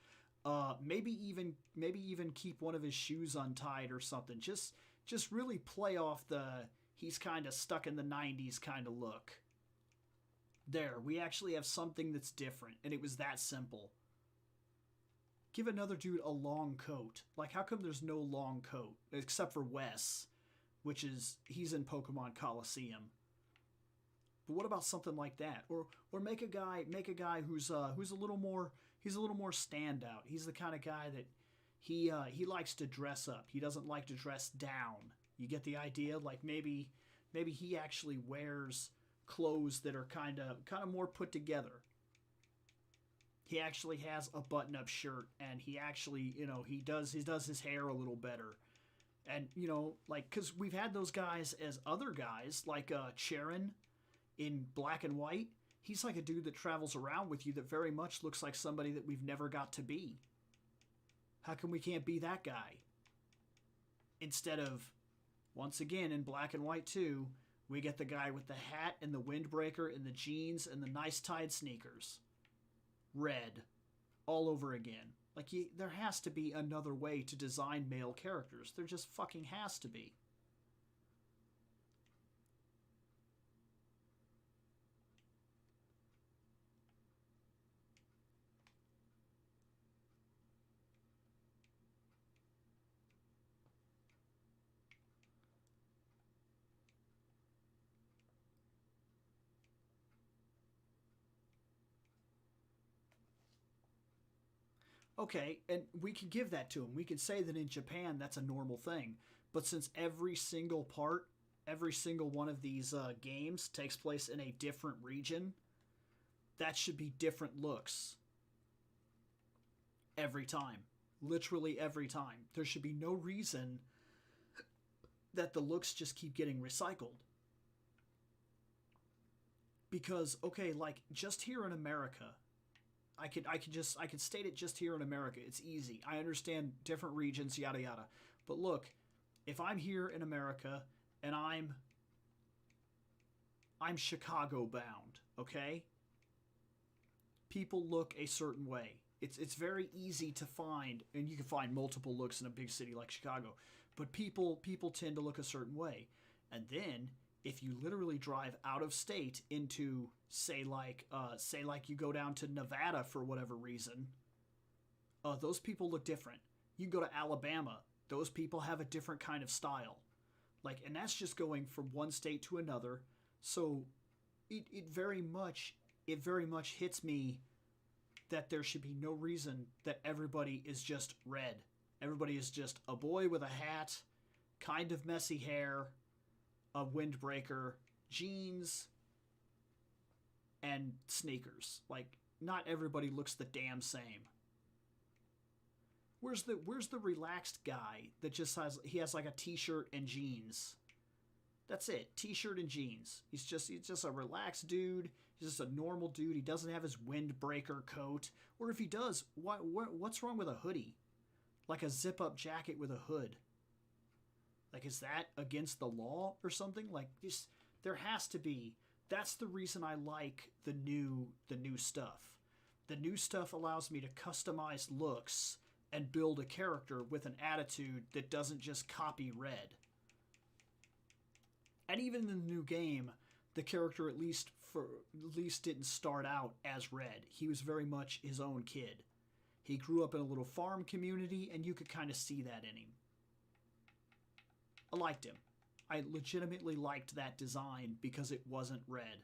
Maybe even keep one of his shoes untied or something. Just really play off the he's kind of stuck in the 90s kind of look. There, we actually have something that's different, and it was that simple. Give another dude a long coat. Like, how come there's no long coat except for Wes, which is he's in Pokemon Coliseum. But what about something like that? Or make a guy who's a little more standout. He's the kind of guy that he likes to dress up. He doesn't like to dress down. You get the idea? Like maybe he actually wears clothes that are kind of more put together. He actually has a button-up shirt, and he actually, he does his hair a little better. And like, because we've had those guys as other guys, like Charon in Black and White. He's like a dude that travels around with you that very much looks like somebody that we've never got to be. How come we can't be that guy? Instead of, once again, in Black and White 2, we get the guy with the hat and the windbreaker and the jeans and the nice tied sneakers. Red. All over again. Like, there has to be another way to design male characters. There just fucking has to be. Okay, and we can give that to them. We can say that in Japan that's a normal thing. But since every single part, every single one of these games takes place in a different region, that should be different looks every time. Literally every time. There should be no reason that the looks just keep getting recycled. Because, okay, like, just here in America, I could state it just here in America. It's easy. I understand different regions, yada yada. But look, if I'm here in America and I'm Chicago bound, okay? People look a certain way. It's very easy to find, and you can find multiple looks in a big city like Chicago. But people tend to look a certain way. And then if you literally drive out of state into, say like you go down to Nevada for whatever reason, those people look different. You go to Alabama, those people have a different kind of style. Like, and that's just going from one state to another. So it very much hits me that there should be no reason that everybody is just red. Everybody is just a boy with a hat, kind of messy hair, a windbreaker, jeans, and sneakers. Like, not everybody looks the damn same. Where's the relaxed guy that just has like a t-shirt and jeans? That's it. T-shirt and jeans. He's just a relaxed dude. He's just a normal dude. He doesn't have his windbreaker coat. Or if he does, what's wrong with a hoodie? Like a zip-up jacket with a hood. Like, is that against the law or something? Like, just, there has to be. That's the reason I like the new stuff. The new stuff allows me to customize looks and build a character with an attitude that doesn't just copy red. And even in the new game, the character at least didn't start out as red. He was very much his own kid. He grew up in a little farm community, and you could kind of see that in him. I liked him. I legitimately liked that design because it wasn't red.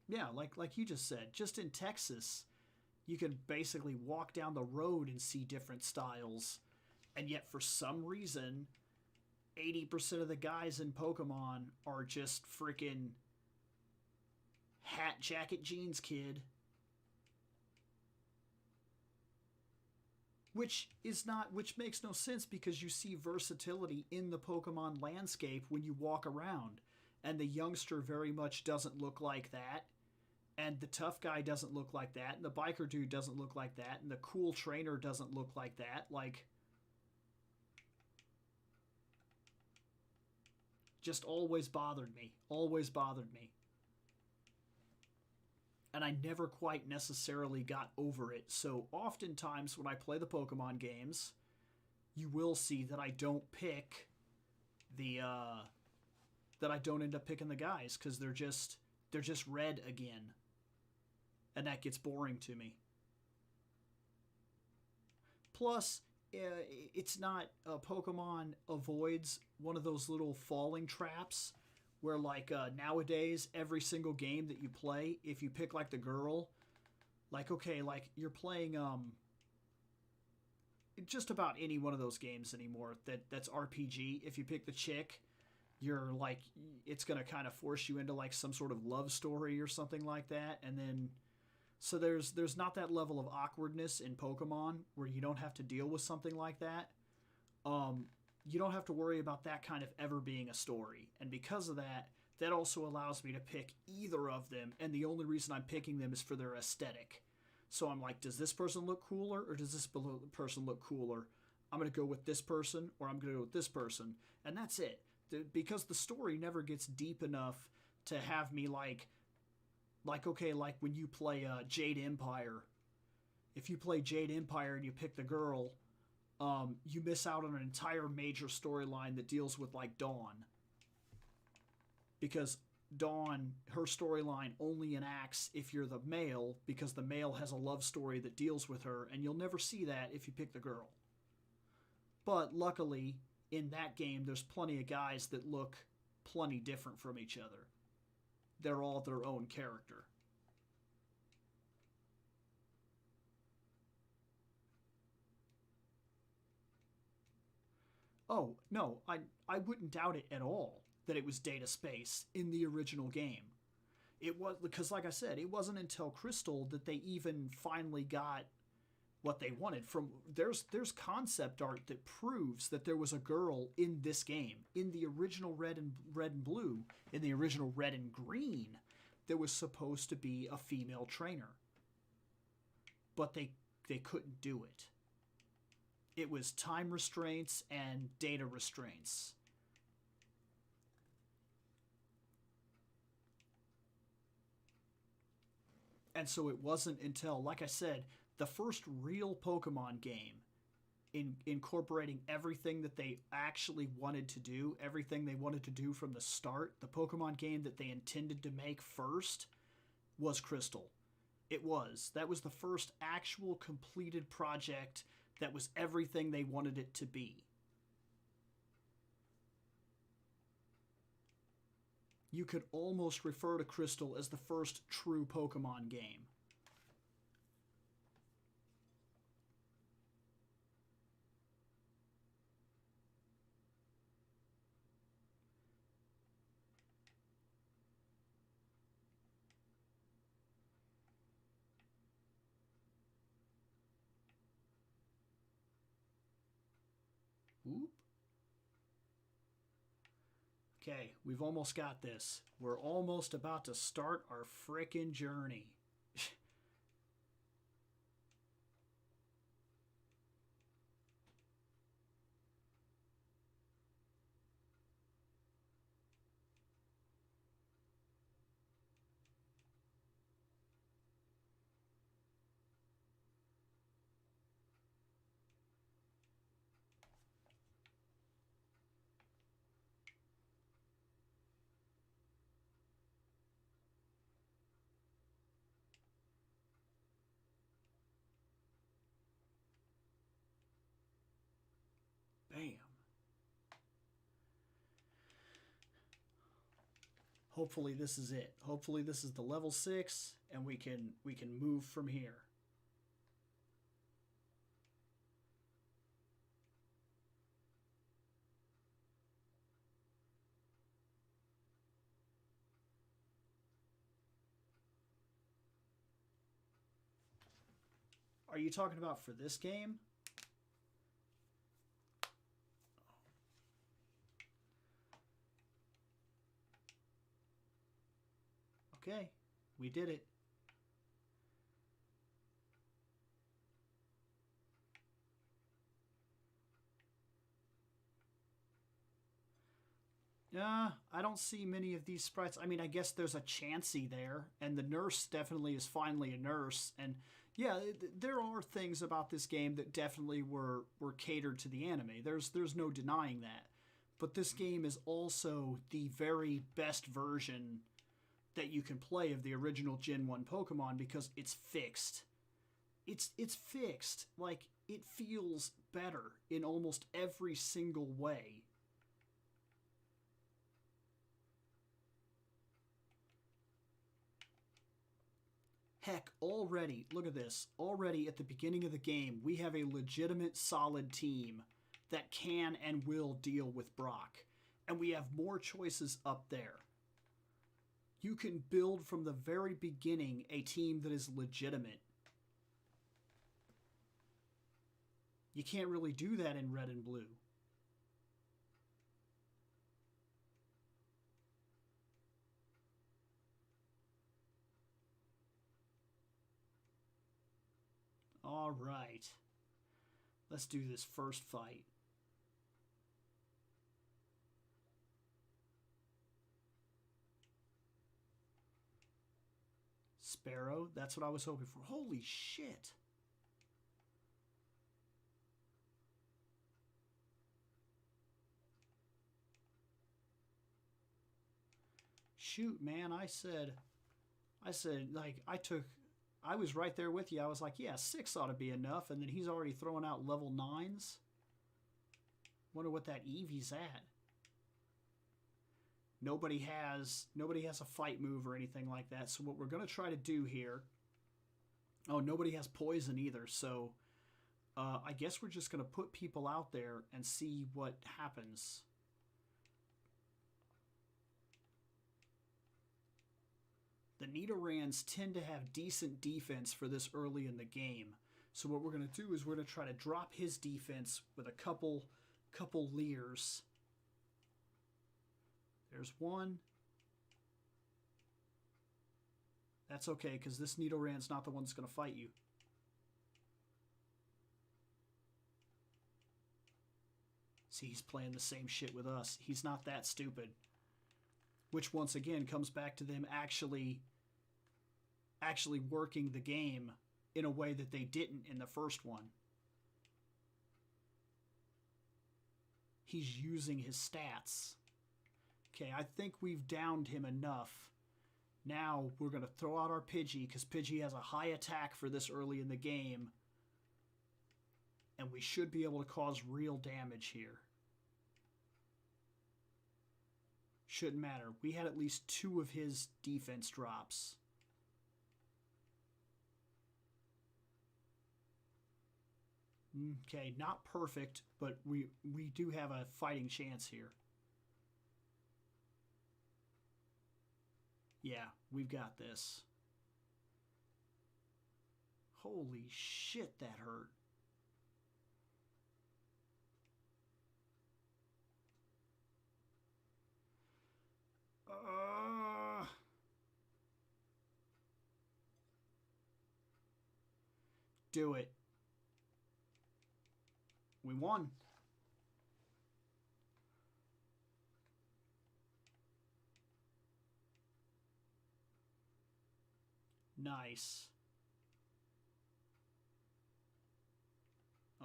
Yeah, like you just said, just in Texas, you can basically walk down the road and see different styles. And yet for some reason, 80% of the guys in Pokemon are just freaking hat, jacket, jeans kid. Which makes no sense because you see versatility in the Pokemon landscape when you walk around. And the youngster very much doesn't look like that. And the tough guy doesn't look like that. And the biker dude doesn't look like that. And the cool trainer doesn't look like that. Like, just always bothered me. Always bothered me. And I never quite necessarily got over it. So oftentimes when I play the Pokemon games, you will see that I don't pick that I don't end up picking the guys because they're just red again. And that gets boring to me. Plus, it's not Pokemon avoids one of those little falling traps where, like, nowadays every single game that you play, if you pick like the girl, like, okay, like you're playing just about any one of those games anymore that's RPG, if you pick the chick, you're like, it's gonna kind of force you into like some sort of love story or something like that. And then so there's not that level of awkwardness in Pokemon where you don't have to deal with something like that. you don't have to worry about that kind of ever being a story. And because of that, that also allows me to pick either of them, and the only reason I'm picking them is for their aesthetic. So I'm like, does this person look cooler, or does this person look cooler? I'm going to go with this person, or I'm going to go with this person. And that's it. Because the story never gets deep enough to have me like okay, like when you play Jade Empire. If you play Jade Empire and you pick the girl, you miss out on an entire major storyline that deals with like Dawn. Because Dawn, her storyline only enacts if you're the male, because the male has a love story that deals with her, and you'll never see that if you pick the girl. But luckily, in that game, there's plenty of guys that look plenty different from each other. They're all their own character. Oh, no, I wouldn't doubt it at all that it was data space in the original game. It was because, like I said, it wasn't until Crystal that they even finally got what they wanted. From there's concept art that proves that there was a girl in this game, in the original Red and Blue, in the original Red and Green, that was supposed to be a female trainer, but they couldn't do it. It was time restraints and data restraints. And so it wasn't until, like I said, the first real Pokemon game incorporating everything that they actually wanted to do, everything they wanted to do from the start, the Pokemon game that they intended to make first was Crystal. It was. That was the first actual completed project that was everything they wanted it to be. You could almost refer to Crystal as the first true Pokemon game. Oop. Okay, we've almost got this. We're almost about to start our frickin' journey. Bam. Hopefully this is it. Hopefully this is the level 6 and we can move from here. Are you talking about for this game? Okay, we did it. I don't see many of these sprites. I mean, I guess there's a Chansey there, and the nurse definitely is finally a nurse. And yeah, there are things about this game that definitely were catered to the anime. There's no denying that. But this game is also the very best version that you can play of the original Gen 1 Pokemon because it's fixed. It's fixed. Like, it feels better in almost every single way. Heck, already, look at this. Already at the beginning of the game, we have a legitimate solid team that can and will deal with Brock. And we have more choices up there. You can build from the very beginning a team that is legitimate. You can't really do that in Red and Blue. All right. Let's do this first fight. Sparrow, that's what I was hoping for. Holy shit. Shoot, man, I said, like, I was right there with you. I was like, yeah, 6 ought to be enough. And then he's already throwing out level 9s. Wonder what that Eevee's at. Nobody has a fight move or anything like that. So what we're going to try to do here... Oh, nobody has poison either. So I guess we're just going to put people out there and see what happens. The Nidorans tend to have decent defense for this early in the game. So what we're going to do is we're going to try to drop his defense with a couple leers. There's one. That's okay, because this Nidoran's not the one that's going to fight you. See, he's playing the same shit with us. He's not that stupid. Which, once again, comes back to them actually working the game in a way that they didn't in the first one. He's using his stats. Okay, I think we've downed him enough. Now we're going to throw out our Pidgey, because Pidgey has a high attack for this early in the game. And we should be able to cause real damage here. Shouldn't matter. We had at least 2 of his defense drops. Okay, not perfect, but we do have a fighting chance here. Yeah, we've got this. Holy shit, that hurt. Do it. We won. Nice.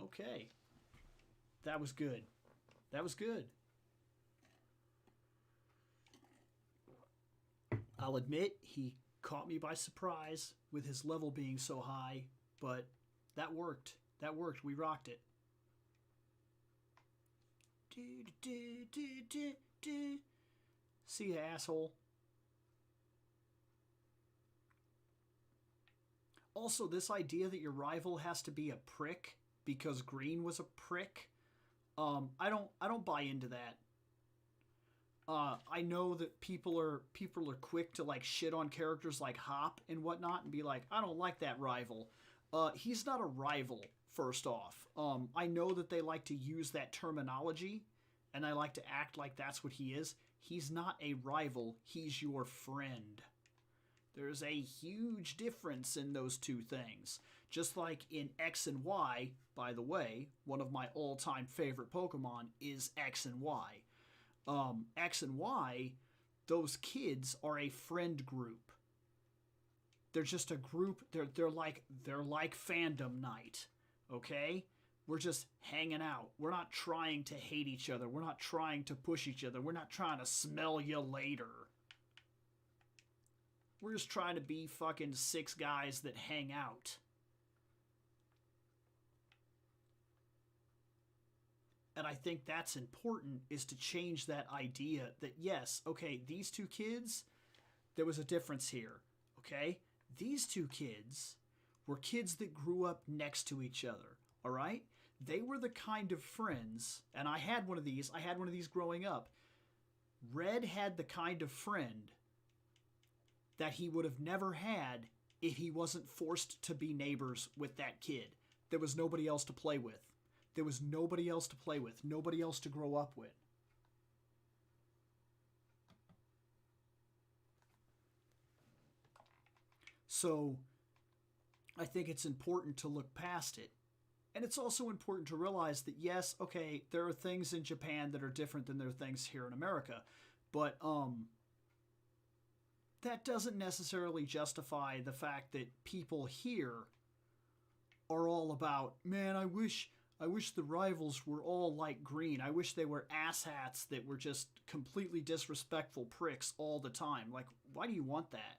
Okay. That was good. That was good. I'll admit, he caught me by surprise with his level being so high, but that worked. That worked. We rocked it. See ya, asshole. Also, this idea that your rival has to be a prick because Green was a prick, I don't buy into that. I know that people are quick to like shit on characters like Hop and whatnot and be like, I don't like that rival. He's not a rival, first off. I know that they like to use that terminology and I like to act like that's what he is. He's not a rival. He's your friend. There's a huge difference in those two things. Just like in X and Y, by the way, one of my all-time favorite Pokemon is X and Y. X and Y, those kids are a friend group. They're just a group. They're like fandom night, okay? We're just hanging out. We're not trying to hate each other. We're not trying to push each other. We're not trying to smell you later. We're just trying to be fucking 6 guys that hang out. And I think that's important, is to change that idea that, yes, okay, these 2 kids, there was a difference here, okay? These 2 kids were kids that grew up next to each other, all right? They were the kind of friends, and I had one of these growing up. Red had the kind of friend that he would have never had if he wasn't forced to be neighbors with that kid. There was nobody else to play with. There was nobody else to play with, nobody else to grow up with. So I think it's important to look past it. And it's also important to realize that, yes, okay, there are things in Japan that are different than there are things here in America. But that doesn't necessarily justify the fact that people here are all about, man, I wish the rivals were all like Green. I wish they were asshats that were just completely disrespectful pricks all the time. Like, why do you want that?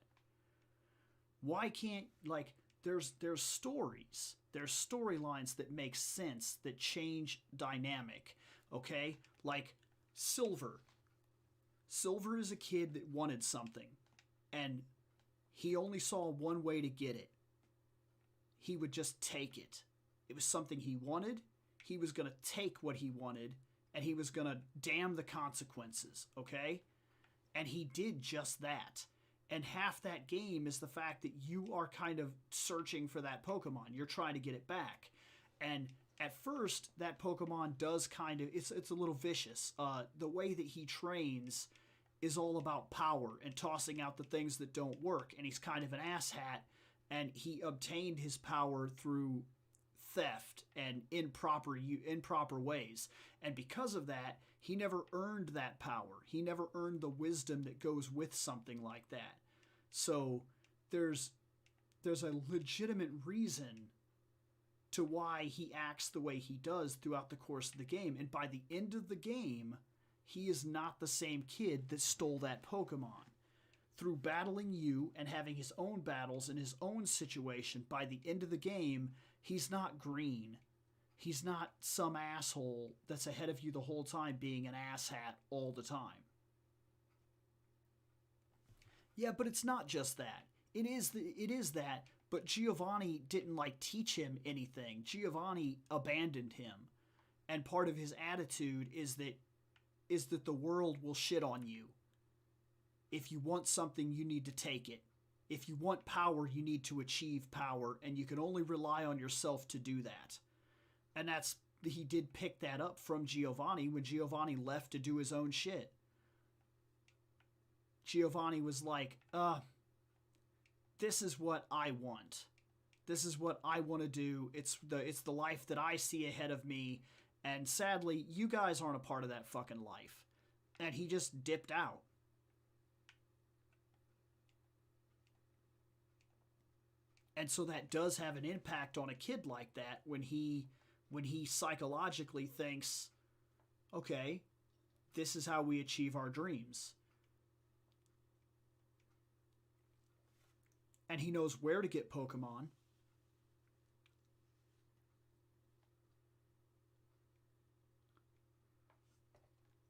Why can't, like, there's stories. There's storylines that make sense, that change dynamic, okay? Like Silver. Silver is a kid that wanted something, and he only saw one way to get it. He would just take it. It was something he wanted. He was going to take what he wanted, and he was going to damn the consequences, okay? And he did just that. And half that game is the fact that you are kind of searching for that Pokemon. You're trying to get it back. And at first, that Pokemon does kind of, it's a little vicious. The way that he trains is all about power and tossing out the things that don't work. And he's kind of an asshat, and he obtained his power through theft and improper ways. And because of that, he never earned that power. He never earned the wisdom that goes with something like that. So there's a legitimate reason to why he acts the way he does throughout the course of the game. And by the end of the game, he is not the same kid that stole that Pokemon. Through battling you and having his own battles in his own situation, by the end of the game, he's not Green. He's not some asshole that's ahead of you the whole time being an asshat all the time. Yeah, but it's not just that. It is that, but Giovanni didn't teach him anything. Giovanni abandoned him. And part of his attitude is that the world will shit on you. If you want something, you need to take it. If you want power, you need to achieve power, and you can only rely on yourself to do that. And he did pick that up from Giovanni when Giovanni left to do his own shit. Giovanni was like, this is what I want. This is what I want to do. It's the life that I see ahead of me, and sadly, you guys aren't a part of that fucking life. And he just dipped out. And so that does have an impact on a kid like that when he psychologically thinks, okay, this is how we achieve our dreams. And he knows where to get Pokemon.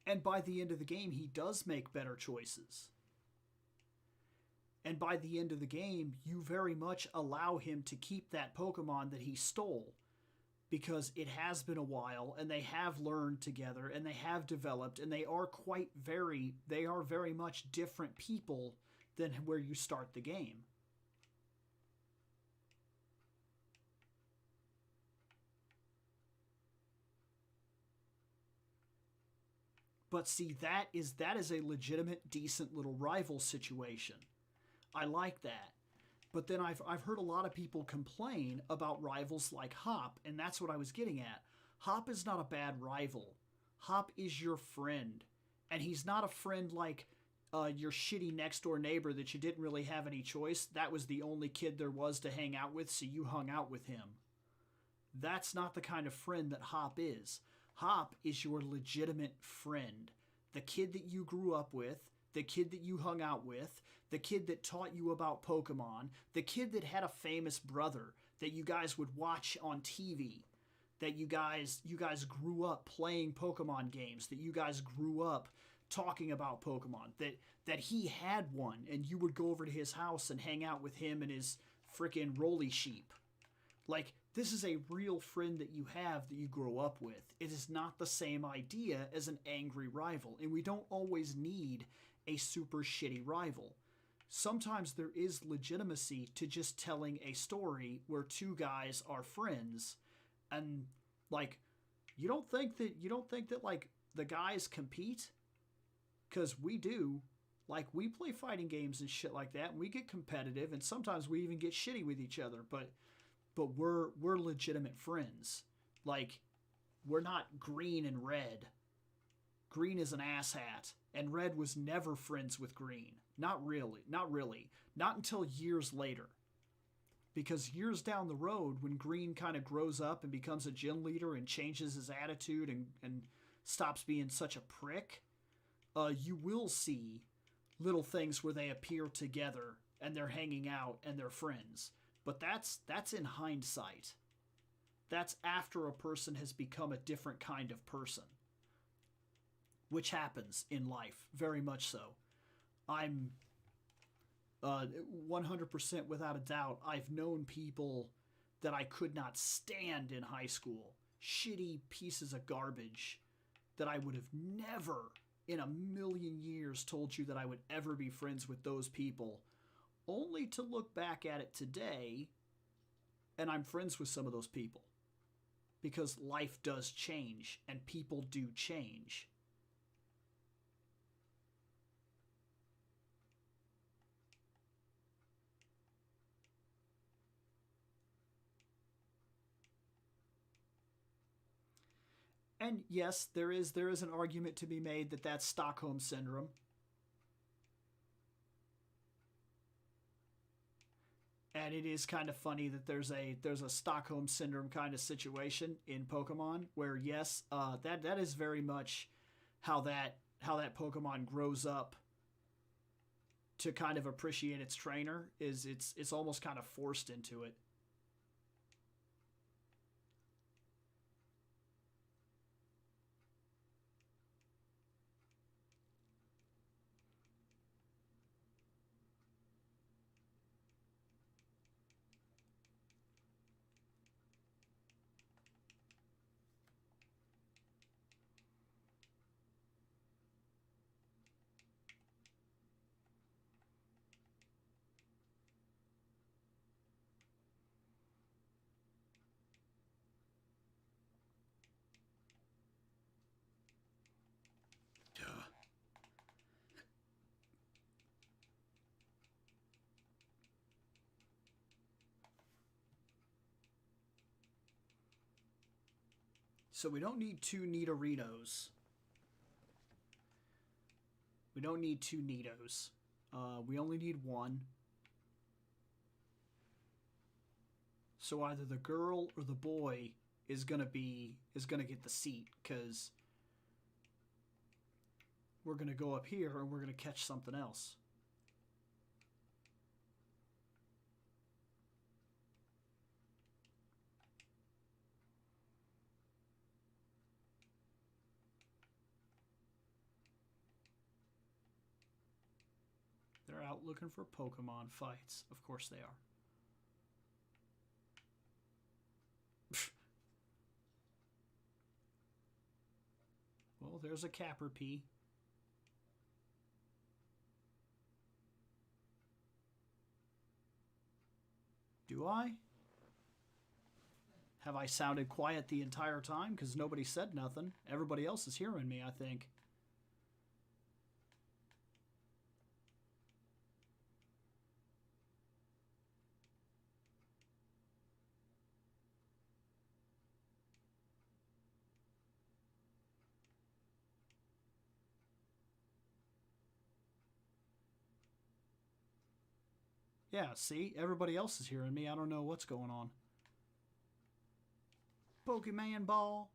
And by the end of the game, he does make better choices. And by the end of the game, you very much allow him to keep that Pokemon that he stole. Because it has been a while, and they have learned together, and they have developed, and they are very much different people than where you start the game. But see, that is a legitimate, decent little rival situation. I like that. But then I've heard a lot of people complain about rivals like Hop, and that's what I was getting at. Hop is not a bad rival. Hop is your friend. And he's not a friend like your shitty next door neighbor that you didn't really have any choice. That was the only kid there was to hang out with, so you hung out with him. That's not the kind of friend that Hop is. Hop is your legitimate friend. The kid that you grew up with, the kid that you hung out with, the kid that taught you about Pokemon, the kid that had a famous brother that you guys would watch on TV, that you guys grew up playing Pokemon games, that you guys grew up talking about Pokemon, that he had one and you would go over to his house and hang out with him and his frickin' Rolly sheep. Like, this is a real friend that you have that you grow up with. It is not the same idea as an angry rival, and we don't always need a super shitty rival. Sometimes there is legitimacy to just telling a story where two guys are friends, and you don't think that the guys compete? Because we do. We play fighting games and shit like that, and we get competitive, and sometimes we even get shitty with each other, but but we're legitimate friends. Like, we're not green and red. Green is an asshat, and red was never friends with green. Not really. Not really. Not until years later. Because years down the road, when green kind of grows up and becomes a gym leader and changes his attitude and stops being such a prick, you will see little things where they appear together and they're hanging out and they're friends. But that's in hindsight. That's after a person has become a different kind of person, which happens in life, very much so. I'm 100% without a doubt, I've known people that I could not stand in high school. Shitty pieces of garbage that I would have never in a million years told you that I would ever be friends with those people, only to look back at it today and I'm friends with some of those people. Because life does change and people do change. And yes, there is an argument to be made that that's Stockholm syndrome. And it is kind of funny that there's a Stockholm syndrome kind of situation in Pokemon where yes, that is very much how that Pokemon grows up to kind of appreciate its trainer. Is it's almost kind of forced into it. So we don't need two Nidorinos. We don't need two Nidos. We only need one. So either the girl or the boy is gonna get the seat, because we're gonna go up here and we're gonna catch something else. They're out looking for Pokemon fights. Of course they are. Well, there's a Caterpie. Do I? Have I sounded quiet the entire time? Because nobody said nothing. Everybody else is hearing me, I think. Yeah, see? Everybody else is hearing me. I don't know what's going on. Pokemon Ball.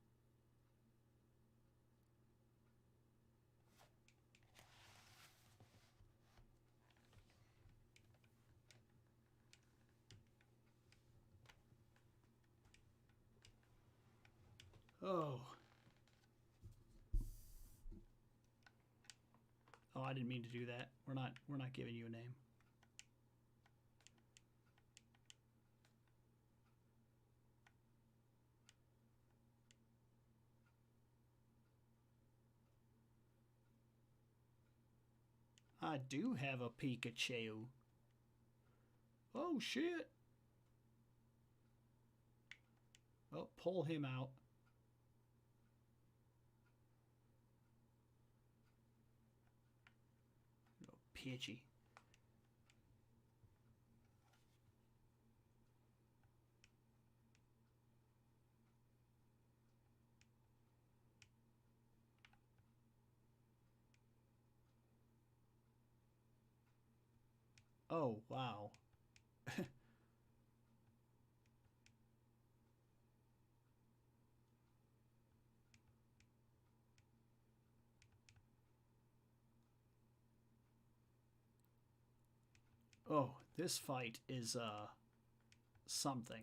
Oh. Oh, I didn't mean to do that. We're not giving you a name. I do have a Pikachu. Oh, shit. Oh, pull him out. Oh, Pidgey. Oh, wow. Oh, this fight is, something.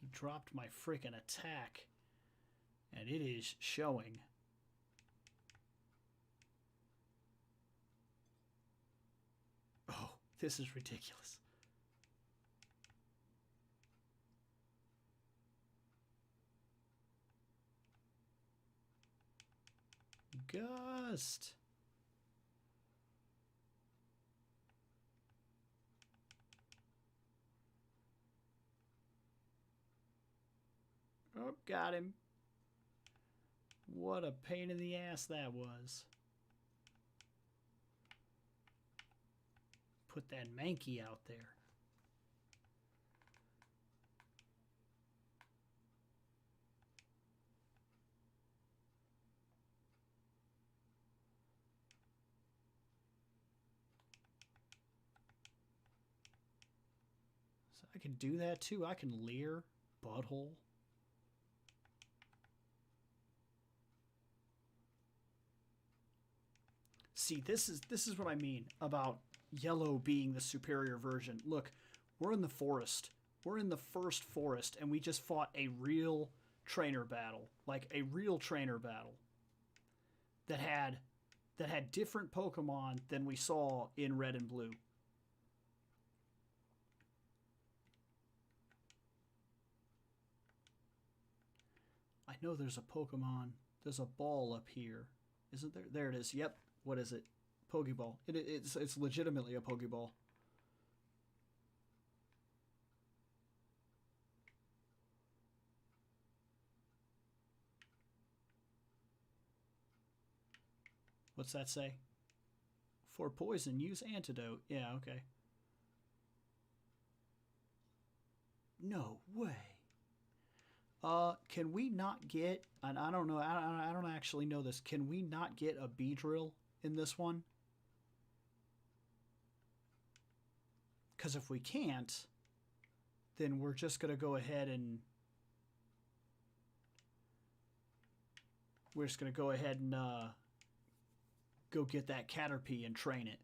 He dropped my freaking attack, and it is showing. Oh, this is ridiculous. Gust. Oh, got him. What a pain in the ass that was. Put that Mankey out there. So I can do that too. I can leer butthole. See, this is what I mean about yellow being the superior version. Look, we're in the forest. We're in the first forest, and we just fought a real trainer battle, like a real trainer battle that had different Pokemon than we saw in Red and Blue. I know there's a Pokemon. There's a ball up here. Isn't there? There it is. Yep. What is it? Pokeball. It's legitimately a Pokeball. What's that say? For poison, use antidote. Yeah, okay. No way. Can we not get, and I don't know, I don't actually know this, can we not get a Beedrill in this one? Because if we can't, then we're just going to go ahead and go get that Caterpie and train it.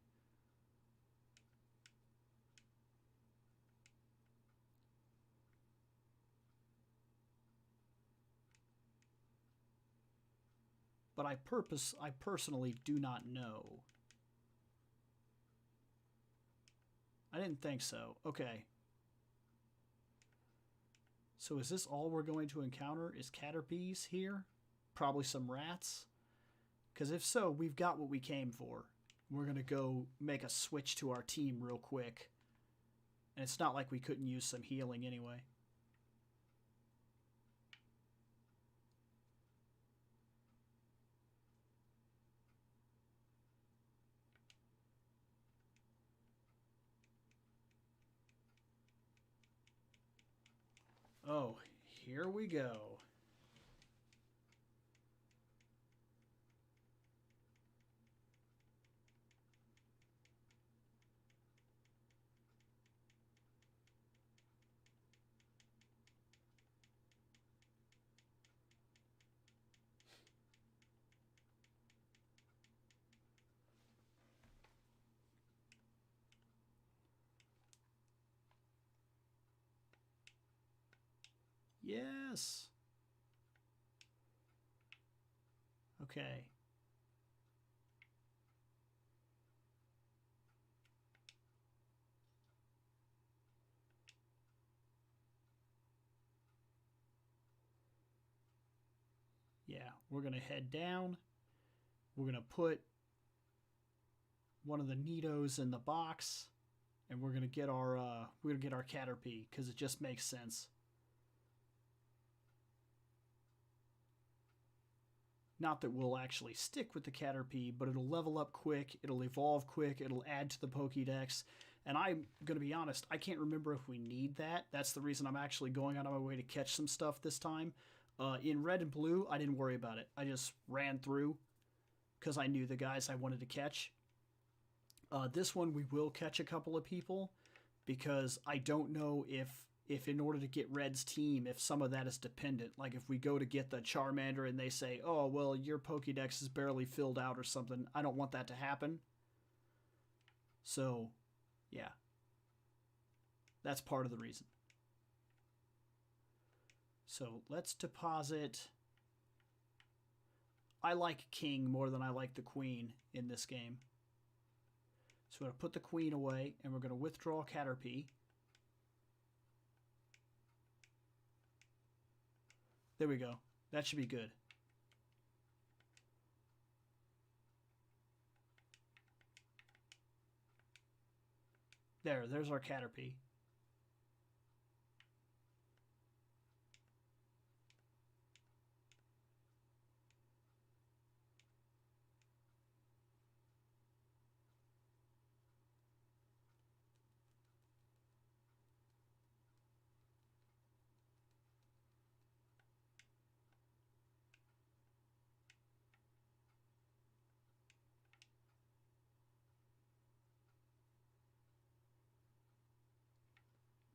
But I personally do not know. I didn't think so. Okay. So is this all we're going to encounter? Is Caterpies here? Probably some rats? Because if so, we've got what we came for. We're going to go make a switch to our team real quick. And it's not like we couldn't use some healing anyway. Oh, here we go. Yes. Okay. Yeah, we're going to head down. We're going to put one of the Nidos in the box, and we're going to get our Caterpie because it just makes sense. Not that we'll actually stick with the Caterpie, but it'll level up quick, it'll evolve quick, it'll add to the Pokédex. And I'm going to be honest, I can't remember if we need that. That's the reason I'm actually going out of my way to catch some stuff this time. In red and blue, I didn't worry about it. I just ran through because I knew the guys I wanted to catch. This one, we will catch a couple of people because I don't know if in order to get Red's team, if some of that is dependent. Like if we go to get the Charmander and they say, oh, well, your Pokédex is barely filled out or something, I don't want that to happen. So, yeah. That's part of the reason. So let's deposit. I like King more than I like the Queen in this game. So we're going to put the Queen away and we're going to withdraw Caterpie. There we go. That should be good. There's our Caterpie.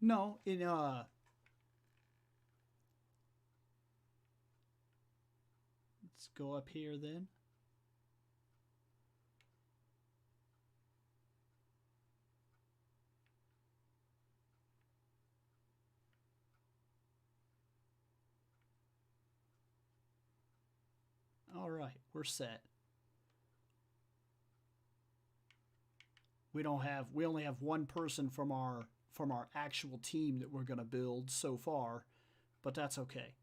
No, let's go up here then. All right, we're set. We only have one person from our actual team that we're going to build so far, but that's okay.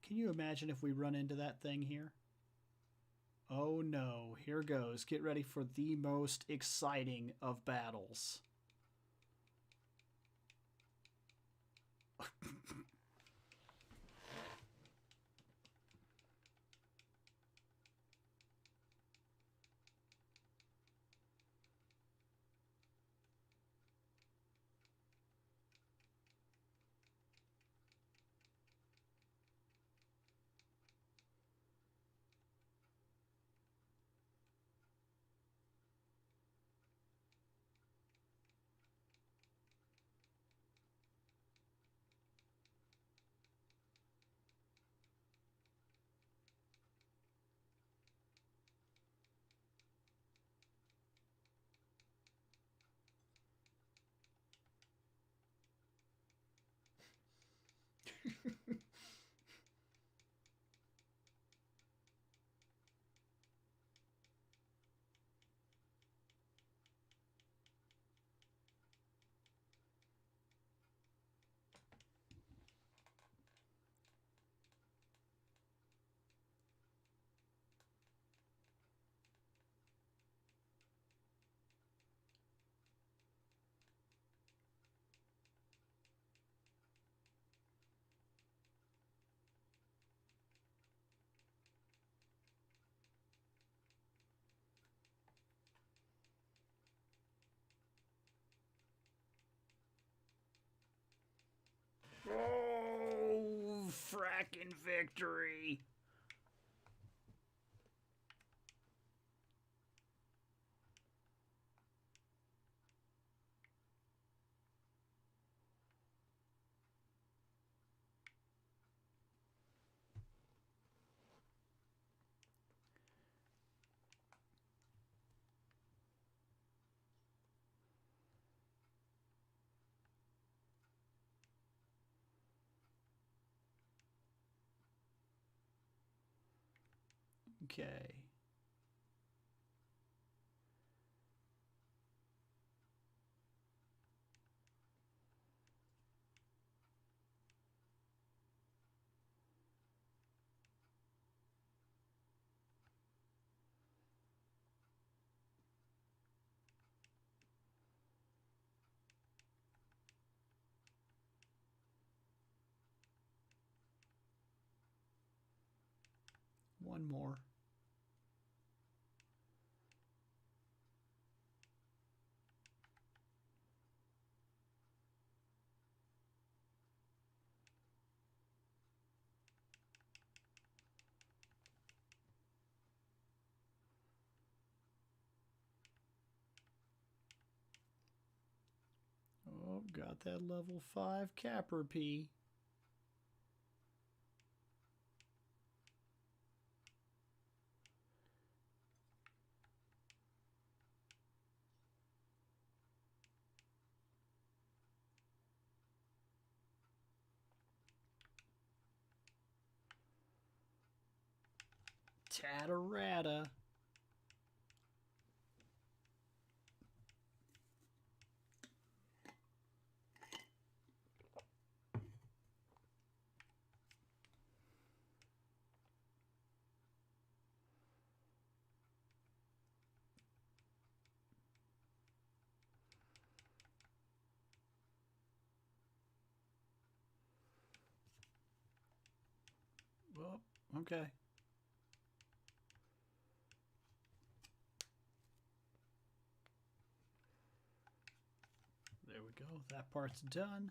Can you imagine if we run into that thing here? Oh no, here goes. Get ready for the most exciting of battles. Oh, frackin' victory! Okay. One more. Oh, got that level 5 Caterpie. Tatarata. Well, okay. There we go. That part's done.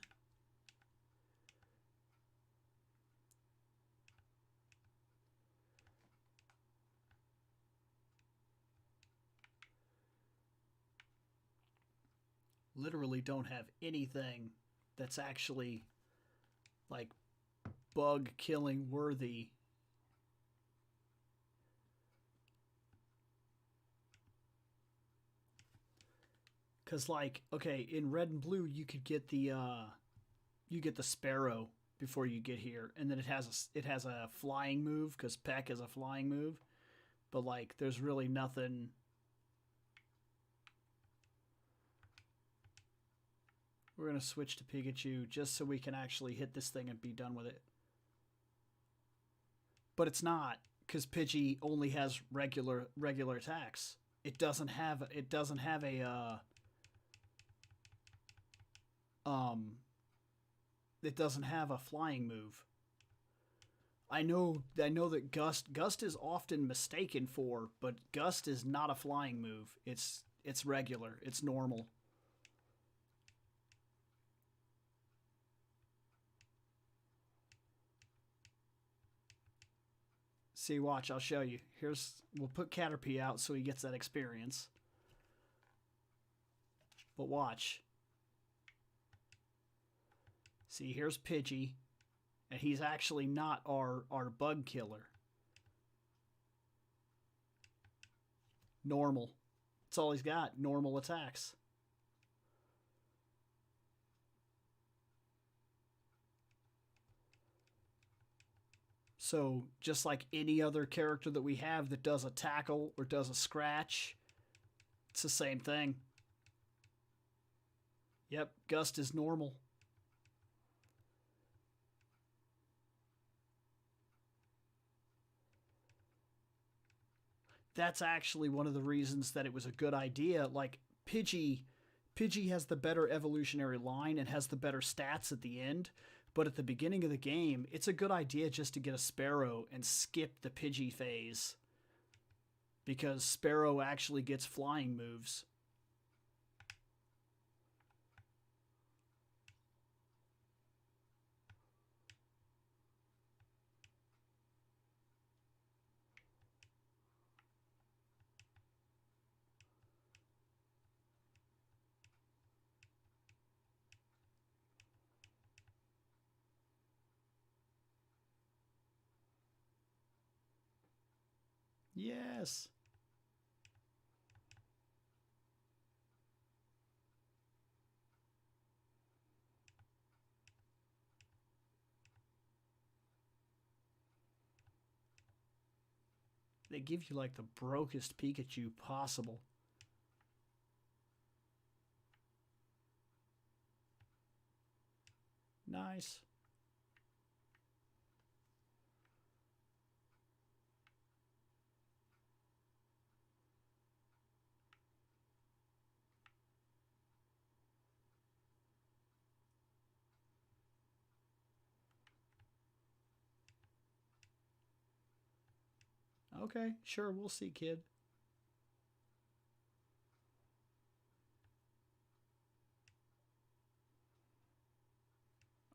Literally don't have anything that's actually like bug killing worthy. Cause like, okay, in red and blue you could get the sparrow before you get here, and then it has a flying move because Peck is a flying move, but like there's really nothing. We're gonna switch to Pikachu just so we can actually hit this thing and be done with it. But it's not, because Pidgey only has regular attacks. It doesn't have a it doesn't have a flying move. I know that Gust is often mistaken for, but Gust is not a flying move. It's regular. It's normal. See, watch, I'll show you. We'll put Caterpie out so he gets that experience. But watch. See, here's Pidgey, and he's actually not our bug killer. Normal. That's all he's got, normal attacks. So just like any other character that we have that does a tackle or does a scratch, it's the same thing. Yep, Gust is normal. That's actually one of the reasons that it was a good idea. Like Pidgey has the better evolutionary line and has the better stats at the end. But at the beginning of the game, it's a good idea just to get a Sparrow and skip the Pidgey phase, because Sparrow actually gets flying moves. Yes. They give you like the brokest Pikachu possible. Nice. Okay, sure, we'll see, kid.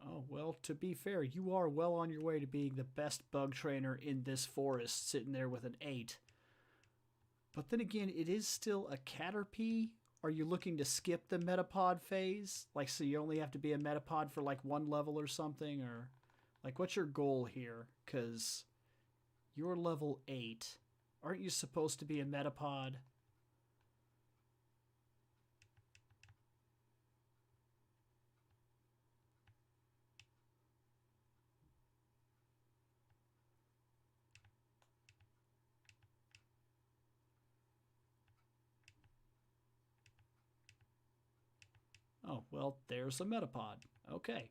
Oh, well, to be fair, you are well on your way to being the best bug trainer in this forest, sitting there with an 8. But then again, it is still a Caterpie. Are you looking to skip the Metapod phase? Like, so you only have to be a Metapod for like one level or something? Or, like, what's your goal here? Because you're level 8. Aren't you supposed to be a Metapod? Oh, well, there's a Metapod. Okay.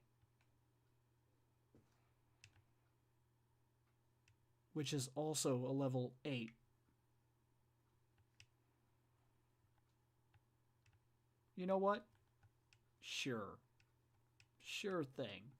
Which is also a level 8. You know what? Sure. Sure thing.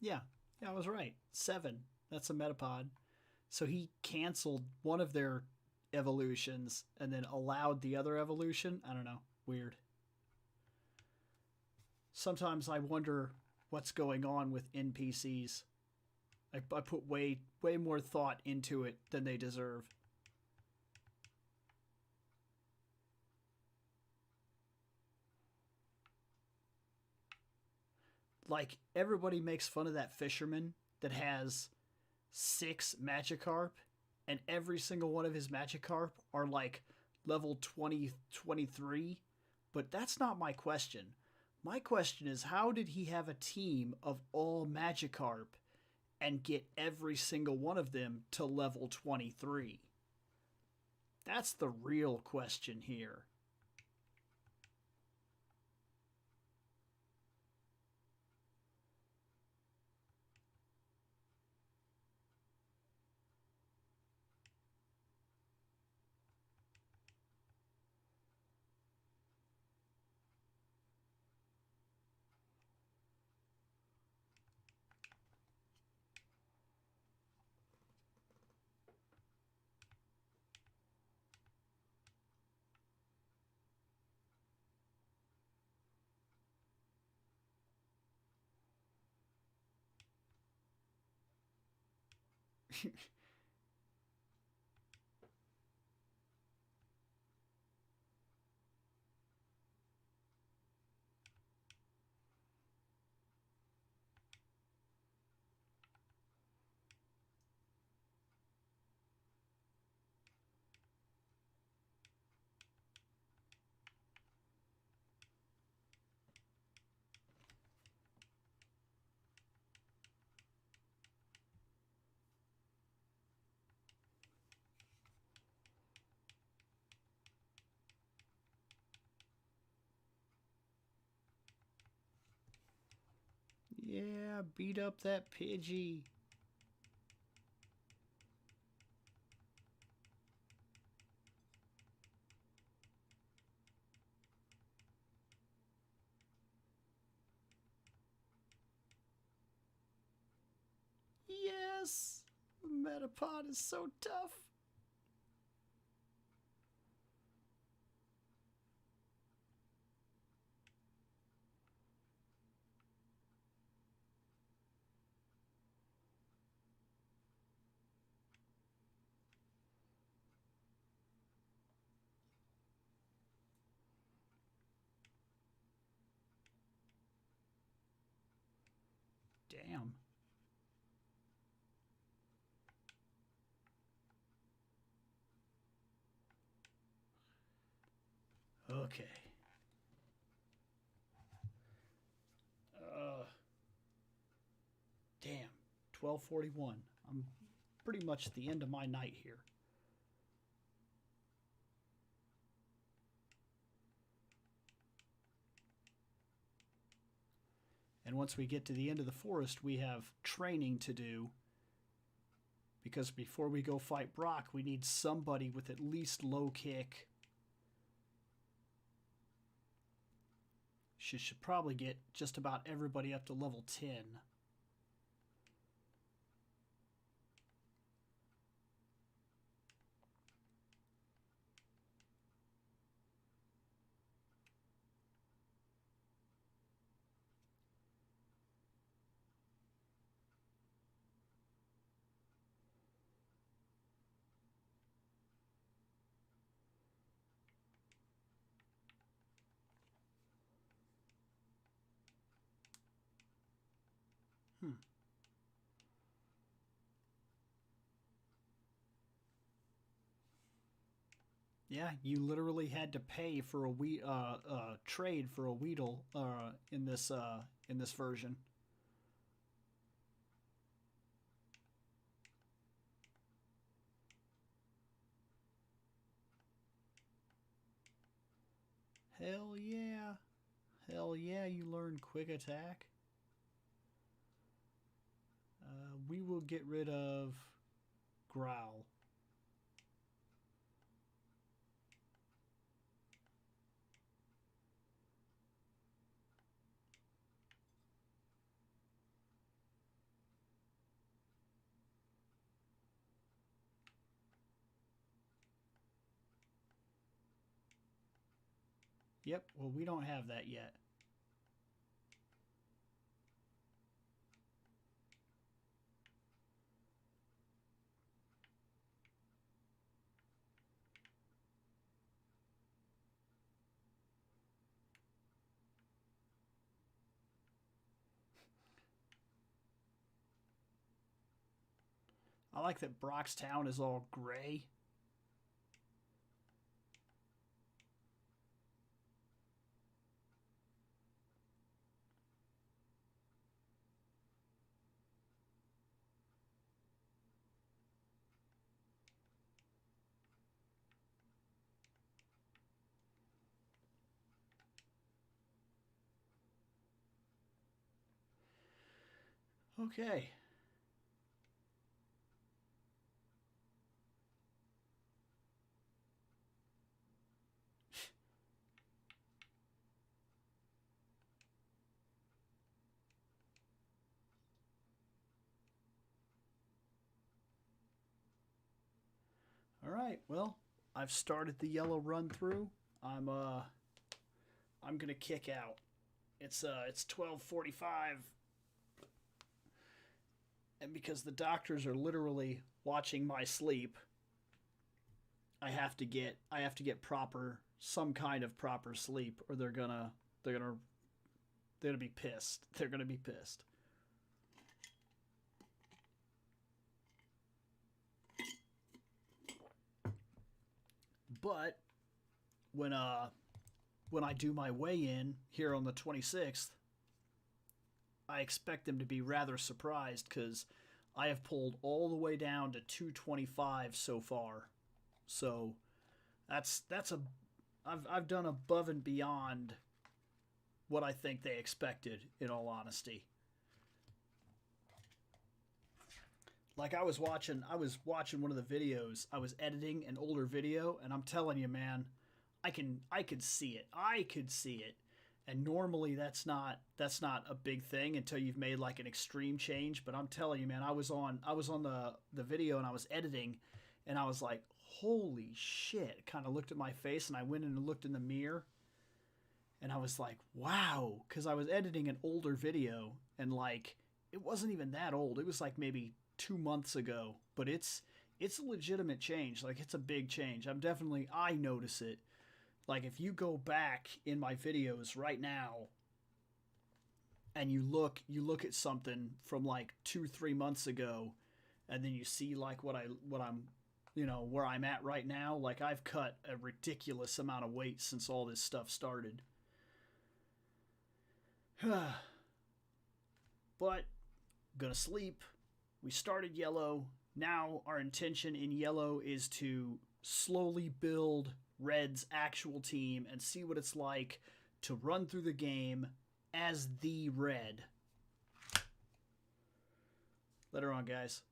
Yeah, I was right. 7. That's a Metapod. So he canceled one of their evolutions and then allowed the other evolution. I don't know. Weird. Sometimes I wonder what's going on with NPCs. I put way more thought into it than they deserve. Like, everybody makes fun of that fisherman that has 6 Magikarp, and every single one of his Magikarp are like level 20, 23. But that's not my question. My question is, how did he have a team of all Magikarp and get every single one of them to level 23? That's the real question here. Yeah, beat up that Pidgey. Yes! Metapod is so tough. Damn. Okay. Damn. 12:41. I'm pretty much at the end of my night here. And once we get to the end of the forest, we have training to do. Because before we go fight Brock, we need somebody with at least low kick. She should probably get just about everybody up to level 10. Hmm. Yeah, you literally had to pay for a trade for a Weedle in this version. Hell yeah. Hell yeah, you learn quick attack. We will get rid of Growl. Yep, well, we don't have that yet. I like that Brockstown is all gray. Okay. All right. Well, I've started the yellow run through. I'm uh I'm going to kick out. It's 12:45, and because the doctors are literally watching my sleep, I have to get proper some kind of proper sleep, or they're gonna they're gonna be pissed. They're gonna be pissed. But when uh when I do my weigh in here on the 26th, I expect them to be rather surprised because I have pulled all the way down to 225 so far. So that's a I've done above and beyond what I think they expected, in all honesty. Like I was watching one of the videos. I was editing an older video, and I'm telling you, man, I could see it. I could see it. And normally that's not a big thing until you've made like an extreme change. But I'm telling you, man, I was on the video and I was editing, and I was like, holy shit! Kind of looked at my face, and I went in and looked in the mirror, and I was like, wow, because I was editing an older video, and like it wasn't even that old. It was like maybe 2 months ago, but it's a legitimate change. Like it's a big change. I notice it. Like if you go back in my videos right now and you look at something from like 2 3 months ago, and then you see like what I'm where I'm at right now. Like I've cut a ridiculous amount of weight since all this stuff started. But gonna sleep. We started yellow. Now our intention in yellow is to slowly build red's actual team and see what it's like to run through the game as the red. Later on, guys.